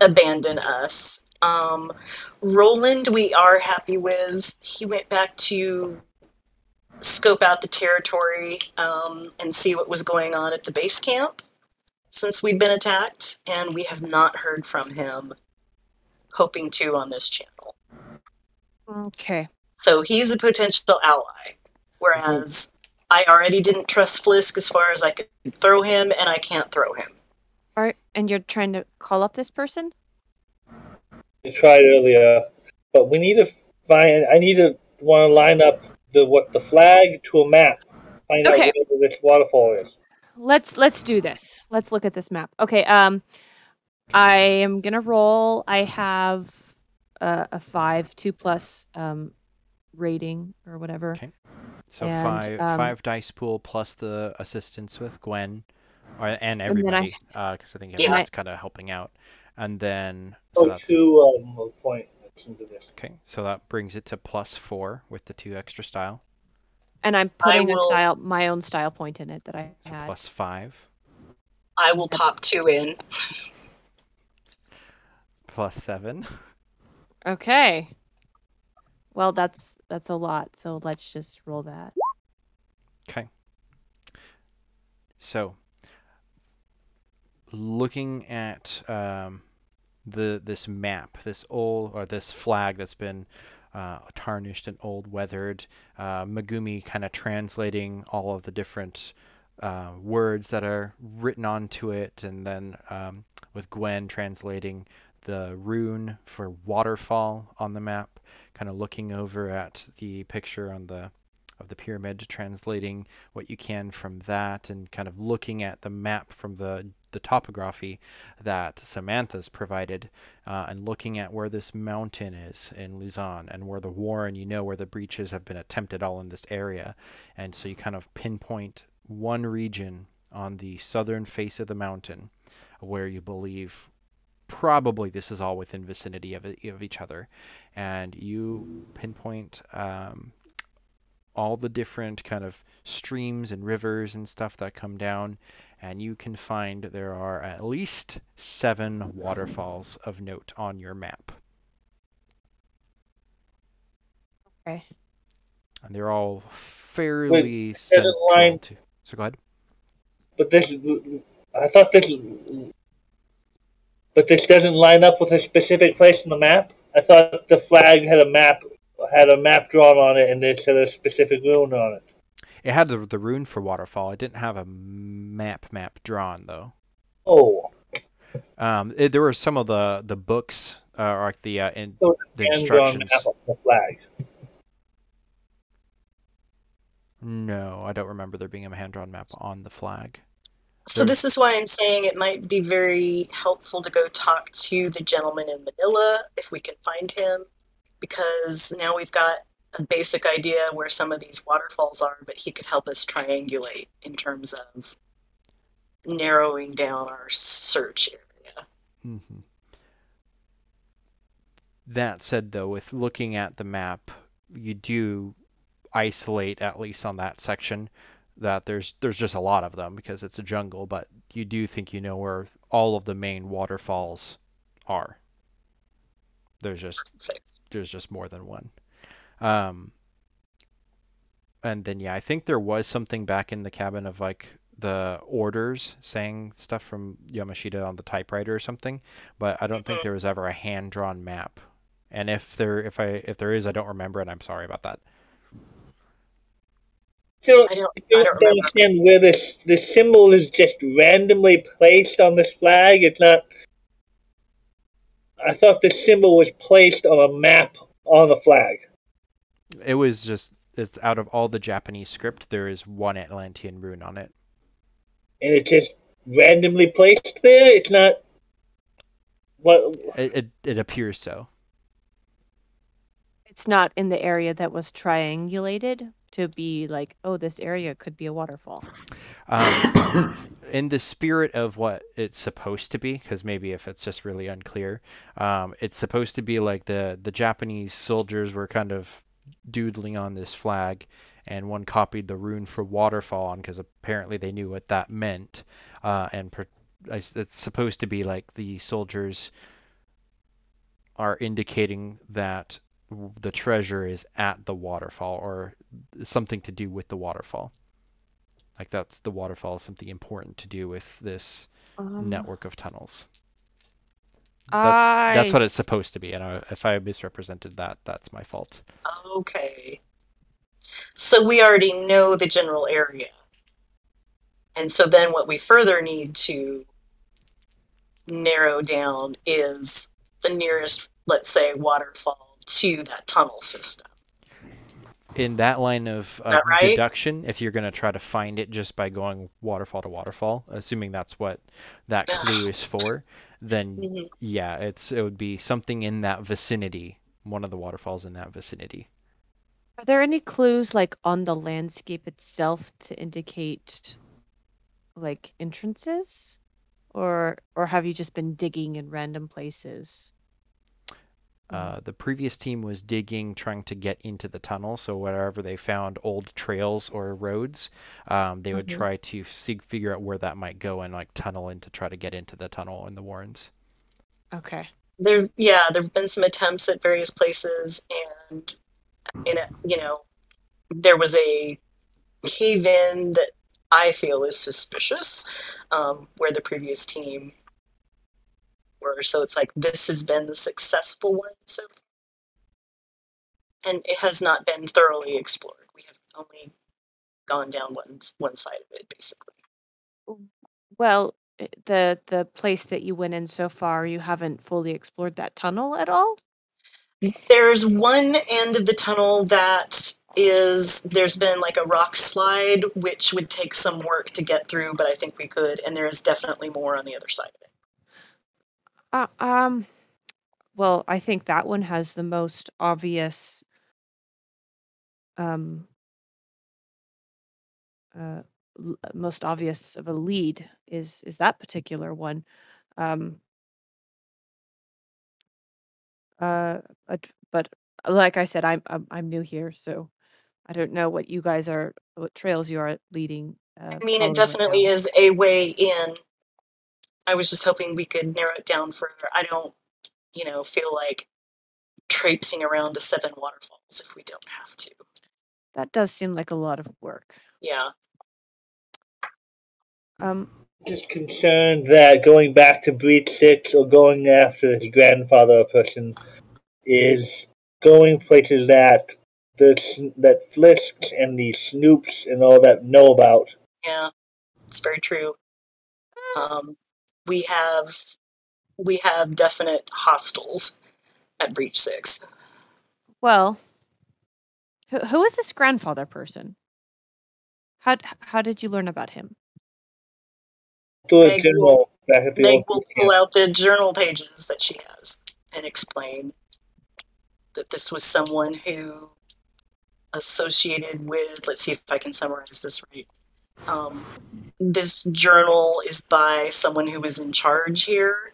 [SPEAKER 2] abandoned us. Roland, we are happy with. He went back to scope out the territory, and see what was going on at the base camp since we'd been attacked, and we have not heard from him. Hoping to on this channel.
[SPEAKER 4] Okay.
[SPEAKER 2] So he's a potential ally, whereas I already didn't trust Flisk as far as I could throw him, and I can't throw him.
[SPEAKER 4] And you're trying to call up this person?
[SPEAKER 3] We tried earlier, but we need to find. I need to want to line up the flag to a map. Find out where this waterfall is.
[SPEAKER 4] Let's do this. Let's look at this map. Okay. I am gonna roll. I have a 5, 2+ rating or whatever.
[SPEAKER 1] Okay. So
[SPEAKER 4] and,
[SPEAKER 1] 5 dice pool plus the assistance with Gwen, and everybody, because I think everyone's kind of helping out. And then
[SPEAKER 3] that's 2 points into this.
[SPEAKER 1] Okay, so that brings it to +4 with the 2 extra style.
[SPEAKER 4] And I'm putting my own style point in it that I had.
[SPEAKER 1] +5.
[SPEAKER 2] I will pop 2 in.
[SPEAKER 1] +7.
[SPEAKER 4] Okay. Well, that's a lot. So let's just roll that.
[SPEAKER 1] Okay. So, looking at this map, this flag that's been tarnished and old, weathered, Megumi kind of translating all of the different words that are written onto it, and then with Gwen translating the rune for waterfall on the map, kind of looking over at the picture on the of the pyramid, translating what you can from that, and kind of looking at the map from the topography that Samantha's provided, and looking at where this mountain is in Luzon, and where the warren, where the breaches have been attempted all in this area. And so you kind of pinpoint one region on the southern face of the mountain where you believe probably this is all within vicinity of each other, and you pinpoint all the different kind of streams and rivers and stuff that come down, and you can find there are at least 7 waterfalls of note on your map.
[SPEAKER 4] Okay.
[SPEAKER 1] And they're all fairly central to... So go ahead.
[SPEAKER 3] But this doesn't line up with a specific place on the map. I thought the flag had a map drawn on it, and it had a specific rune on it.
[SPEAKER 1] It had the rune for waterfall. It didn't have a map drawn though.
[SPEAKER 3] Oh.
[SPEAKER 1] There were some of the books, or like the instructions.
[SPEAKER 3] Map on the flag.
[SPEAKER 1] No, I don't remember there being a hand-drawn map on the flag.
[SPEAKER 2] So this is why I'm saying it might be very helpful to go talk to the gentleman in Manila, if we can find him, because now we've got a basic idea where some of these waterfalls are, but he could help us triangulate in terms of narrowing down our search area.
[SPEAKER 1] Mm-hmm. That said, though, with looking at the map, you do isolate, at least on that section, that there's just a lot of them because it's a jungle, but you do think you know where all of the main waterfalls are. There's just more than one. And then I think there was something back in the cabin of like the orders saying stuff from Yamashita on the typewriter or something, but I don't think there was ever a hand-drawn map. And if there is, I don't remember, and I'm sorry about that.
[SPEAKER 3] I don't understand where this symbol is just randomly placed on this flag. It's not. I thought this symbol was placed on a map on the flag.
[SPEAKER 1] It was just, it's out of all the Japanese script, there is one Atlantean rune on it.
[SPEAKER 3] And it's just randomly placed there? It's not. What?
[SPEAKER 1] It appears so.
[SPEAKER 4] It's not in the area that was triangulated to be like, oh, this area could be a waterfall.
[SPEAKER 1] In the spirit of what it's supposed to be, because maybe if it's just really unclear, it's supposed to be like the Japanese soldiers were kind of doodling on this flag, and one copied the rune for waterfall on because apparently they knew what that meant, and it's supposed to be like the soldiers are indicating that the treasure is at the waterfall, or something to do with the waterfall. Like that's the waterfall is something important to do with this network of tunnels. That's what it's supposed to be, and if I misrepresented that, that's my fault.
[SPEAKER 2] Okay. So we already know the general area. And so then what we further need to narrow down is the nearest, let's say, waterfall to that tunnel system.
[SPEAKER 1] In that line of
[SPEAKER 2] right?
[SPEAKER 1] deduction, if you're going to try to find it just by going waterfall to waterfall, assuming that's what that clue is for, then it would be something in that vicinity, one of the waterfalls in that vicinity.
[SPEAKER 4] Are there any clues like on the landscape itself to indicate like entrances, or have you just been digging in random places?
[SPEAKER 1] The previous team was digging, trying to get into the tunnel. So wherever they found old trails or roads, they would try to figure out where that might go and like tunnel in to try to get into the tunnel in the warrens.
[SPEAKER 4] Okay.
[SPEAKER 2] There've been some attempts at various places, and there was a cave-in that I feel is suspicious, where the previous team were. So it's like this has been the successful one so far, and it has not been thoroughly explored. We have only gone down one side of it, basically.
[SPEAKER 4] Well, the place that you went in so far, you haven't fully explored that tunnel at all?
[SPEAKER 2] There's one end of the tunnel that is there's been like a rock slide, which would take some work to get through, but I think we could, and there is definitely more on the other side of it.
[SPEAKER 4] Well, I think that one has the most obvious most obvious of a lead is that particular one. But like I said, I'm new here, so I don't know what trails you are leading.
[SPEAKER 2] I mean, it
[SPEAKER 4] following right
[SPEAKER 2] definitely
[SPEAKER 4] now.
[SPEAKER 2] is a way in. I was just hoping we could narrow it down further. I don't, feel like traipsing around to 7 waterfalls if we don't have to.
[SPEAKER 4] That does seem like a lot of work.
[SPEAKER 2] Yeah.
[SPEAKER 3] Just concerned that going back to Breach 6 or going after his grandfather person is going places that Flisks and the Snoops and all that know about.
[SPEAKER 2] Yeah, it's very true. We have definite hostiles at Breach 6.
[SPEAKER 4] Well, who is this grandfather person? How did you learn about him?
[SPEAKER 2] Meg will pull out the journal pages that she has and explain that this was someone who associated with, let's see if I can summarize this right. This journal is by someone who was in charge here,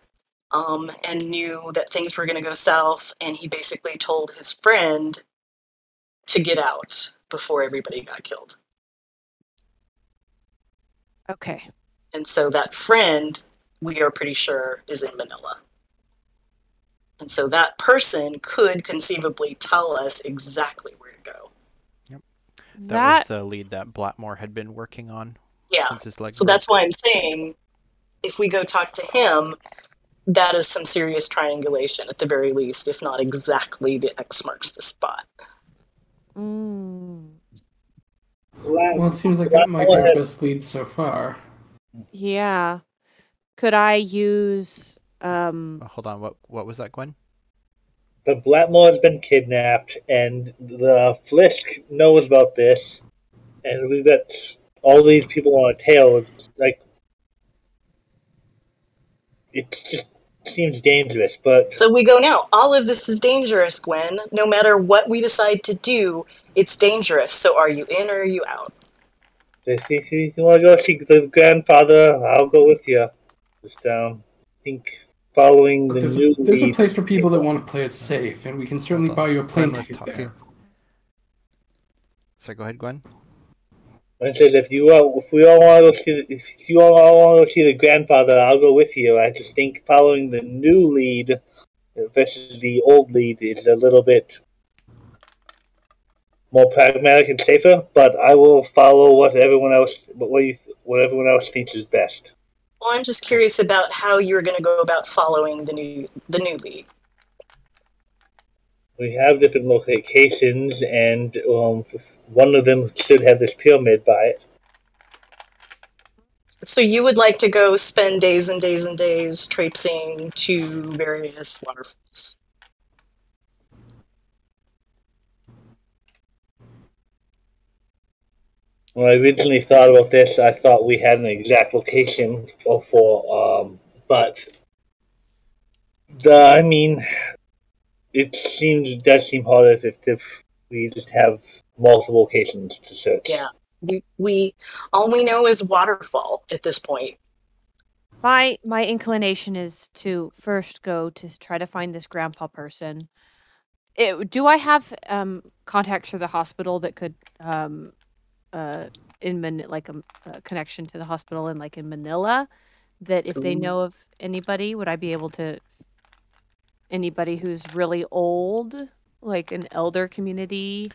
[SPEAKER 2] and knew that things were going to go south, and he basically told his friend to get out before everybody got killed.
[SPEAKER 4] Okay.
[SPEAKER 2] And so that friend, we are pretty sure, is in Manila. And so that person could conceivably tell us exactly where to go.
[SPEAKER 1] Yep. That was the lead that Blackmore had been working on since his leg broke.
[SPEAKER 2] That's why I'm saying, if we go talk to him, that is some serious triangulation at the very least, if not exactly the X marks the spot.
[SPEAKER 5] Well, it seems like that might be our best lead so far.
[SPEAKER 4] Yeah. Could I use
[SPEAKER 1] hold on, what was that, Gwen?
[SPEAKER 3] The Blackmore has been kidnapped, and the Flisk knows about this, and we've got all these people on a tail. Like, it just seems dangerous, but...
[SPEAKER 2] So we go now. All of this is dangerous, Gwen. No matter what we decide to do, it's dangerous. So are you in or are you out?
[SPEAKER 3] If you want to go see the grandfather, I'll go with you. Just, I think following the new
[SPEAKER 5] There's a place for people that want to play it safe, and we can certainly buy you a plane ticket there.
[SPEAKER 1] So go ahead, Gwen.
[SPEAKER 3] I said, if you all want to go see the grandfather, I'll go with you. I just think following the new lead versus the old lead is a little bit more pragmatic and safer. But I will follow what everyone else thinks is best.
[SPEAKER 2] Well, I'm just curious about how you're going to go about following the new lead.
[SPEAKER 3] We have different locations, and one of them should have this pyramid by it.
[SPEAKER 2] So you would like to go spend days and days and days traipsing to various waterfalls?
[SPEAKER 3] When I originally thought about this, I thought we had an exact location but it does seem harder if we just have multiple locations to search.
[SPEAKER 2] Yeah, we all we know is waterfall at this point.
[SPEAKER 4] My inclination is to first go to try to find this grandpa person. Do I have contacts for the hospital that could like a connection to the hospital in Manila, that if they know of anybody, would I be able to, anybody who's really old, like an elder community?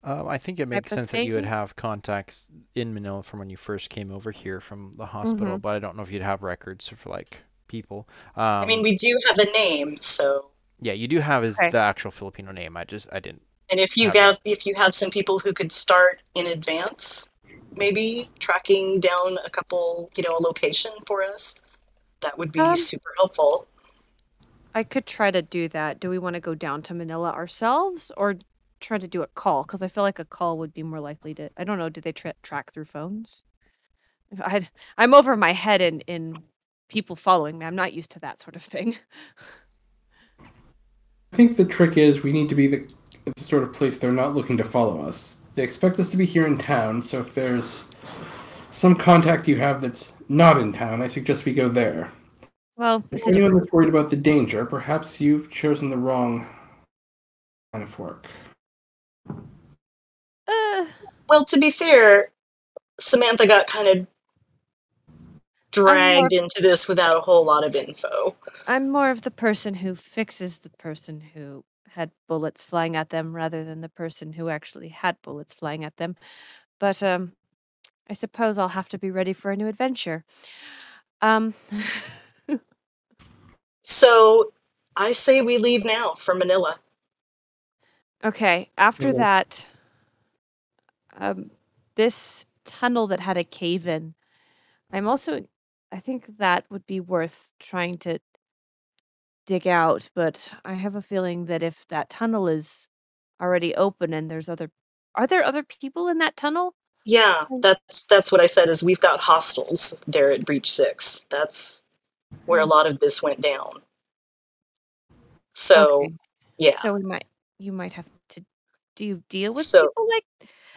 [SPEAKER 1] I think it makes sense that you would have contacts in Manila from when you first came over here from the hospital, but I don't know if you'd have records for people.
[SPEAKER 2] I mean, we do have a name, so
[SPEAKER 1] yeah, you do have the actual Filipino name. I didn't.
[SPEAKER 2] And if you have some people who could start in advance, maybe tracking down a couple, a location for us, that would be super helpful.
[SPEAKER 4] I could try to do that. Do we want to go down to Manila ourselves, or try to do a call, because I feel like a call would be more likely to. I don't know. Do they track through phones? I'm over my head in people following me. I'm not used to that sort of thing.
[SPEAKER 5] I think the trick is we need to be the sort of place they're not looking to follow us. They expect us to be here in town, so if there's some contact you have that's not in town, I suggest we go there.
[SPEAKER 4] Well,
[SPEAKER 5] if anyone that's worried about the danger, perhaps you've chosen the wrong kind of work.
[SPEAKER 2] Well, to be fair, Samantha got kind of dragged into this without a whole lot of info.
[SPEAKER 4] I'm more of the person who fixes the person who had bullets flying at them rather than the person who actually had bullets flying at them. But I suppose I'll have to be ready for a new adventure.
[SPEAKER 2] So I say we leave now for Manila.
[SPEAKER 4] Okay, after that, this tunnel that had a cave in, I think that would be worth trying to dig out, but I have a feeling that if that tunnel is already open and are there other people in that tunnel?
[SPEAKER 2] Yeah, that's what I said, is we've got hostels there at Breach 6. That's where a lot of this went down. So, yeah.
[SPEAKER 4] So you might have to deal with people like...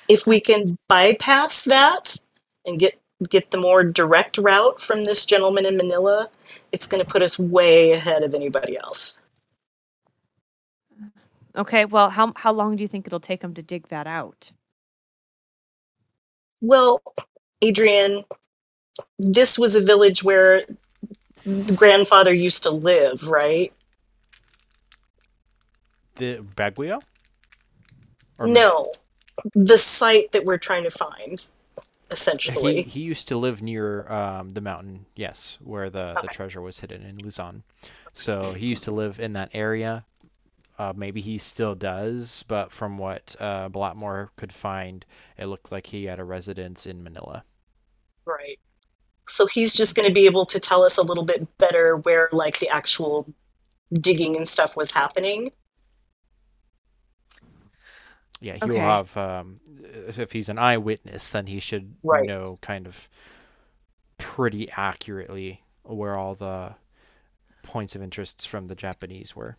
[SPEAKER 2] If we can bypass that and get the more direct route from this gentleman in Manila, it's going to put us way ahead of anybody else.
[SPEAKER 4] Okay, well, how long do you think it'll take them to dig that out?
[SPEAKER 2] Well, Adrian, this was a village where the grandfather used to live, right?
[SPEAKER 1] The Baguio?
[SPEAKER 2] No, the site that we're trying to find, essentially.
[SPEAKER 1] He used to live near the mountain, yes, where the treasure was hidden in Luzon. So he used to live in that area. Maybe he still does, but from what Blackmore could find, it looked like he had a residence in Manila.
[SPEAKER 2] Right. So he's just going to be able to tell us a little bit better where, like, the actual digging and stuff was happening.
[SPEAKER 1] Yeah, he will have, if he's an eyewitness, then he should know kind of pretty accurately where all the points of interest from the Japanese were.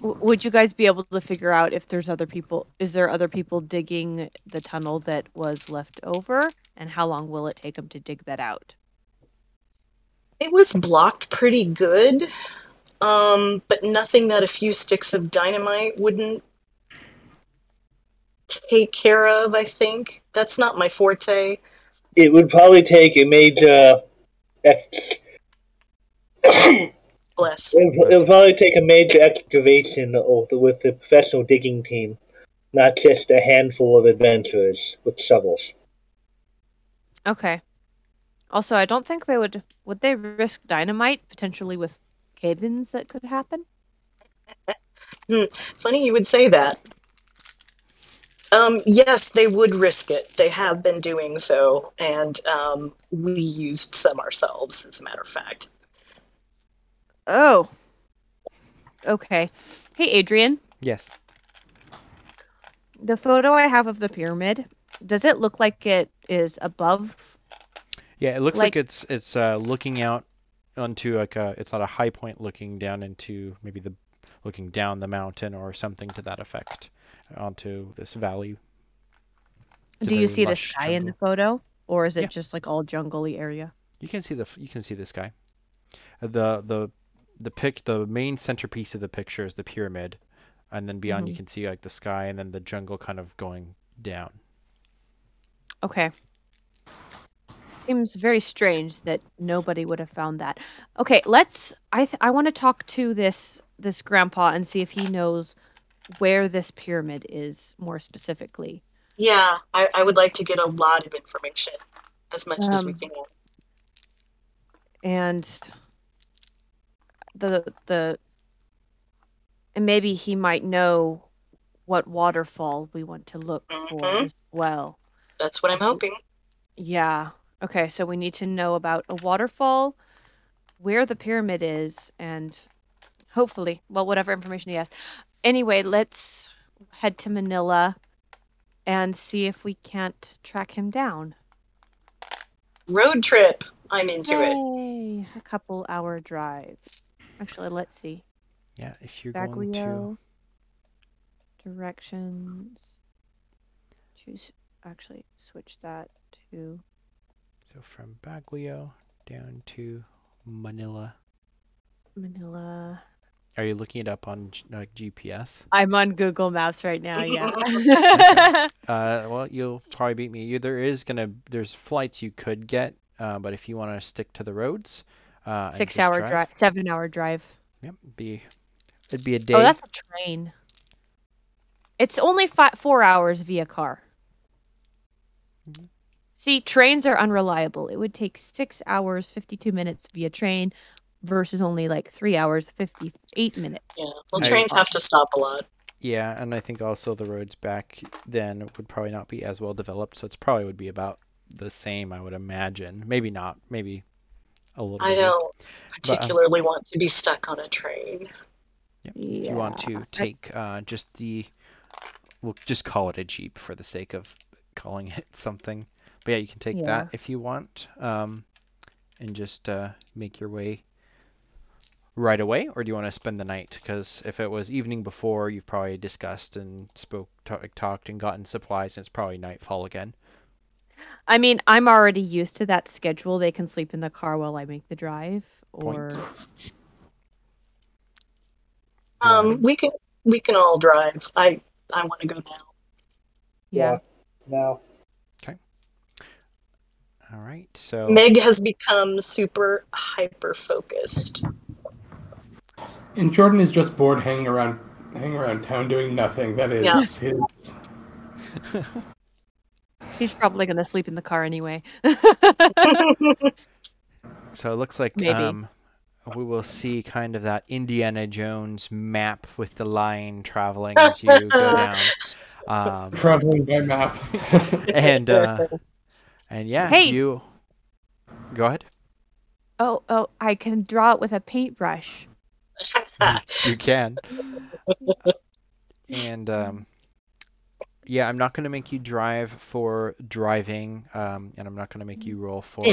[SPEAKER 4] Would you guys be able to figure out if there's other people? Is there other people digging the tunnel that was left over? And how long will it take them to dig that out?
[SPEAKER 2] It was blocked pretty good, but nothing that a few sticks of dynamite wouldn't take care of, I think. That's not my forte.
[SPEAKER 3] It would probably take a major...
[SPEAKER 2] Bless.
[SPEAKER 3] It would probably take a major excavation with the professional digging team, not just a handful of adventurers with shovels.
[SPEAKER 4] Okay. Also, I don't think they would they risk dynamite potentially with cave-ins that could happen?
[SPEAKER 2] Funny you would say that. Yes, they would risk it. They have been doing so, and we used some ourselves, as a matter of fact.
[SPEAKER 4] Oh. Okay. Hey, Adrian.
[SPEAKER 1] Yes.
[SPEAKER 4] The photo I have of the pyramid, does it look like it is above?
[SPEAKER 1] Yeah, it looks like it's looking out onto it's not a high point looking down into maybe looking down the mountain or something to that effect onto this valley.
[SPEAKER 4] Do you see the sky in the photo, or is it just like all jungly area?
[SPEAKER 1] You can see the sky. The main centerpiece of the picture is the pyramid, and then beyond you can see like the sky and then the jungle kind of going down.
[SPEAKER 4] Okay. Seems very strange that nobody would have found that. Okay, I want to talk to this grandpa and see if he knows where this pyramid is more specifically.
[SPEAKER 2] Yeah, I would like to get a lot of information, as much as we can.
[SPEAKER 4] And and maybe he might know what waterfall we want to look for as well.
[SPEAKER 2] That's what I'm hoping.
[SPEAKER 4] Yeah. Okay, so we need to know about a waterfall, where the pyramid is, and hopefully, well, whatever information he has. Anyway, head to Manila and see if we can't track him down.
[SPEAKER 2] Road trip. I'm into it.
[SPEAKER 4] Yay! A couple hour drive. Actually, let's see.
[SPEAKER 1] Yeah, if you're going to...
[SPEAKER 4] Baguio. Directions. Choose. Actually, switch that to...
[SPEAKER 1] So from Baguio down to Manila.
[SPEAKER 4] Manila.
[SPEAKER 1] Are you looking it up on GPS?
[SPEAKER 4] I'm on Google Maps right now, yeah.
[SPEAKER 1] Well, you'll probably beat me. There's flights you could get, but if you want to stick to the roads,
[SPEAKER 4] 6 hour drive, 7 hour drive.
[SPEAKER 1] Yep, it'd be a day.
[SPEAKER 4] Oh, that's a train. It's only 4 hours via car.
[SPEAKER 1] Mm-hmm.
[SPEAKER 4] See, trains are unreliable. It would take 6 hours, 52 minutes via train versus only like 3 hours, 58 minutes.
[SPEAKER 2] Yeah, well, trains have to stop a lot.
[SPEAKER 1] Yeah, and I think also the roads back then would probably not be as well developed, so it's probably would be about the same, I would imagine. Maybe not, maybe a little bit.
[SPEAKER 2] I don't particularly want to be stuck on a train.
[SPEAKER 1] Yep. If you want to take we'll just call it a Jeep for the sake of calling it something. But yeah, you can take that if you want, and just make your way right away, or do you want to spend the night? Because if it was evening before, you've probably discussed and talked and gotten supplies, and it's probably nightfall again.
[SPEAKER 4] I mean, I'm already used to that schedule. They can sleep in the car while I make the drive, or
[SPEAKER 2] we can all drive. I want to go now.
[SPEAKER 4] Yeah.
[SPEAKER 3] No.
[SPEAKER 1] Okay. All right. So
[SPEAKER 2] Meg has become super hyper focused.
[SPEAKER 5] And Jordan is just bored hanging around town doing nothing. That is his.
[SPEAKER 4] He's probably gonna sleep in the car anyway.
[SPEAKER 1] So it looks like we will see kind of that Indiana Jones map with the line traveling as you go down.
[SPEAKER 5] Traveling by map.
[SPEAKER 1] and yeah,
[SPEAKER 4] hey.
[SPEAKER 1] You go ahead.
[SPEAKER 4] Oh, I can draw it with a paintbrush.
[SPEAKER 1] You can. And yeah, I'm not going to make you drive for driving, and I'm not going to make you roll for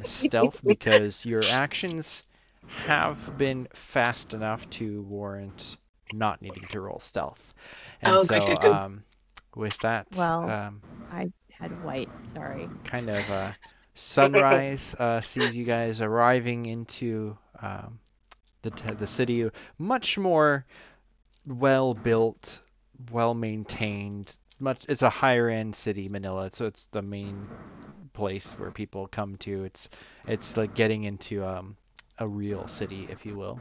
[SPEAKER 1] stealth, because your actions have been fast enough to warrant not needing to roll stealth. And
[SPEAKER 2] good.
[SPEAKER 1] With that,
[SPEAKER 4] I had white, sorry.
[SPEAKER 1] Kind of sunrise sees you guys arriving into the city, much more well-built, well-maintained. It's a higher-end city, Manila, so it's the main place where people come to. It's like getting into a real city, if you will.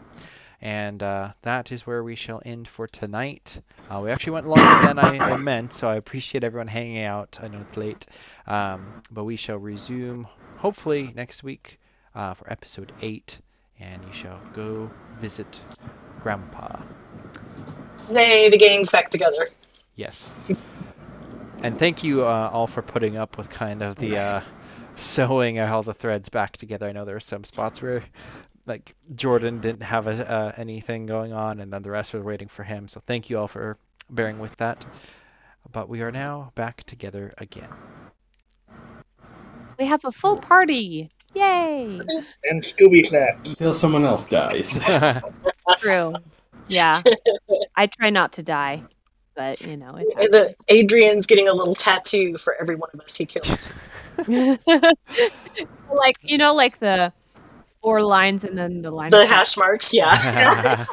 [SPEAKER 1] And that is where we shall end for tonight. We actually went longer than I meant, so I appreciate everyone hanging out. I know it's late, but we shall resume hopefully next week for episode 8, and you shall go visit Grandpa.
[SPEAKER 2] Yay, the gang's back together.
[SPEAKER 1] Yes. And thank you all for putting up with kind of the sewing all the threads back together. I know there are some spots where like Jordan didn't have anything going on, and then the rest was waiting for him. So thank you all for bearing with that. But we are now back together again.
[SPEAKER 4] We have a full party! Yay!
[SPEAKER 3] And Scooby Snack.
[SPEAKER 5] Until someone else dies.
[SPEAKER 4] True. Yeah. I try not to die, but it happens.
[SPEAKER 2] Adrian's getting a little tattoo for every one of us he kills.
[SPEAKER 4] like the 4 lines and then the line.
[SPEAKER 2] The hash marks, yeah.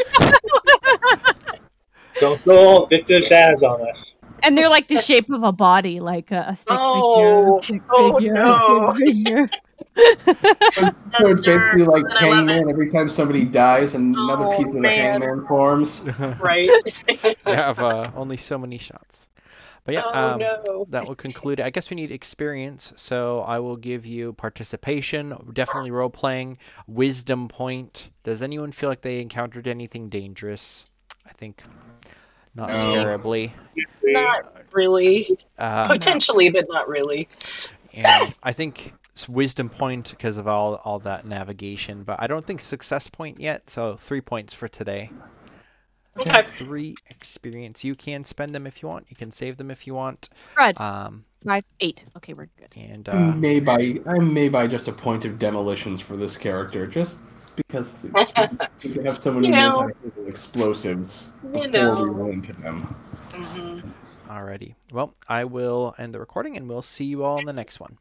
[SPEAKER 3] Don't go Victor Daz on us.
[SPEAKER 4] And they're like the shape of a body, like a stick figure.
[SPEAKER 2] No.
[SPEAKER 4] Figure.
[SPEAKER 5] So it's basically like Hangman every time somebody dies and another piece of the Hangman forms.
[SPEAKER 2] Right.
[SPEAKER 1] You have only so many shots. But yeah, that will conclude it. I guess we need experience, so I will give you participation, definitely role-playing, wisdom point. Does anyone feel like they encountered anything dangerous? I think not terribly.
[SPEAKER 2] Not really. Potentially, but not really.
[SPEAKER 1] And I think it's wisdom point because of all that navigation, but I don't think success point yet, so 3 points for today.
[SPEAKER 2] Okay.
[SPEAKER 1] 3 experience. You can spend them if you want. You can save them if you want.
[SPEAKER 4] Fred.
[SPEAKER 1] Um,
[SPEAKER 4] 5, 8. Okay, we're good.
[SPEAKER 1] and
[SPEAKER 5] I may buy just a point of demolitions for this character, just because we have someone who knows how to handle explosives before we run into them.
[SPEAKER 2] Mm-hmm.
[SPEAKER 1] alrighty. Well, I will end the recording, and we'll see you all in the next one.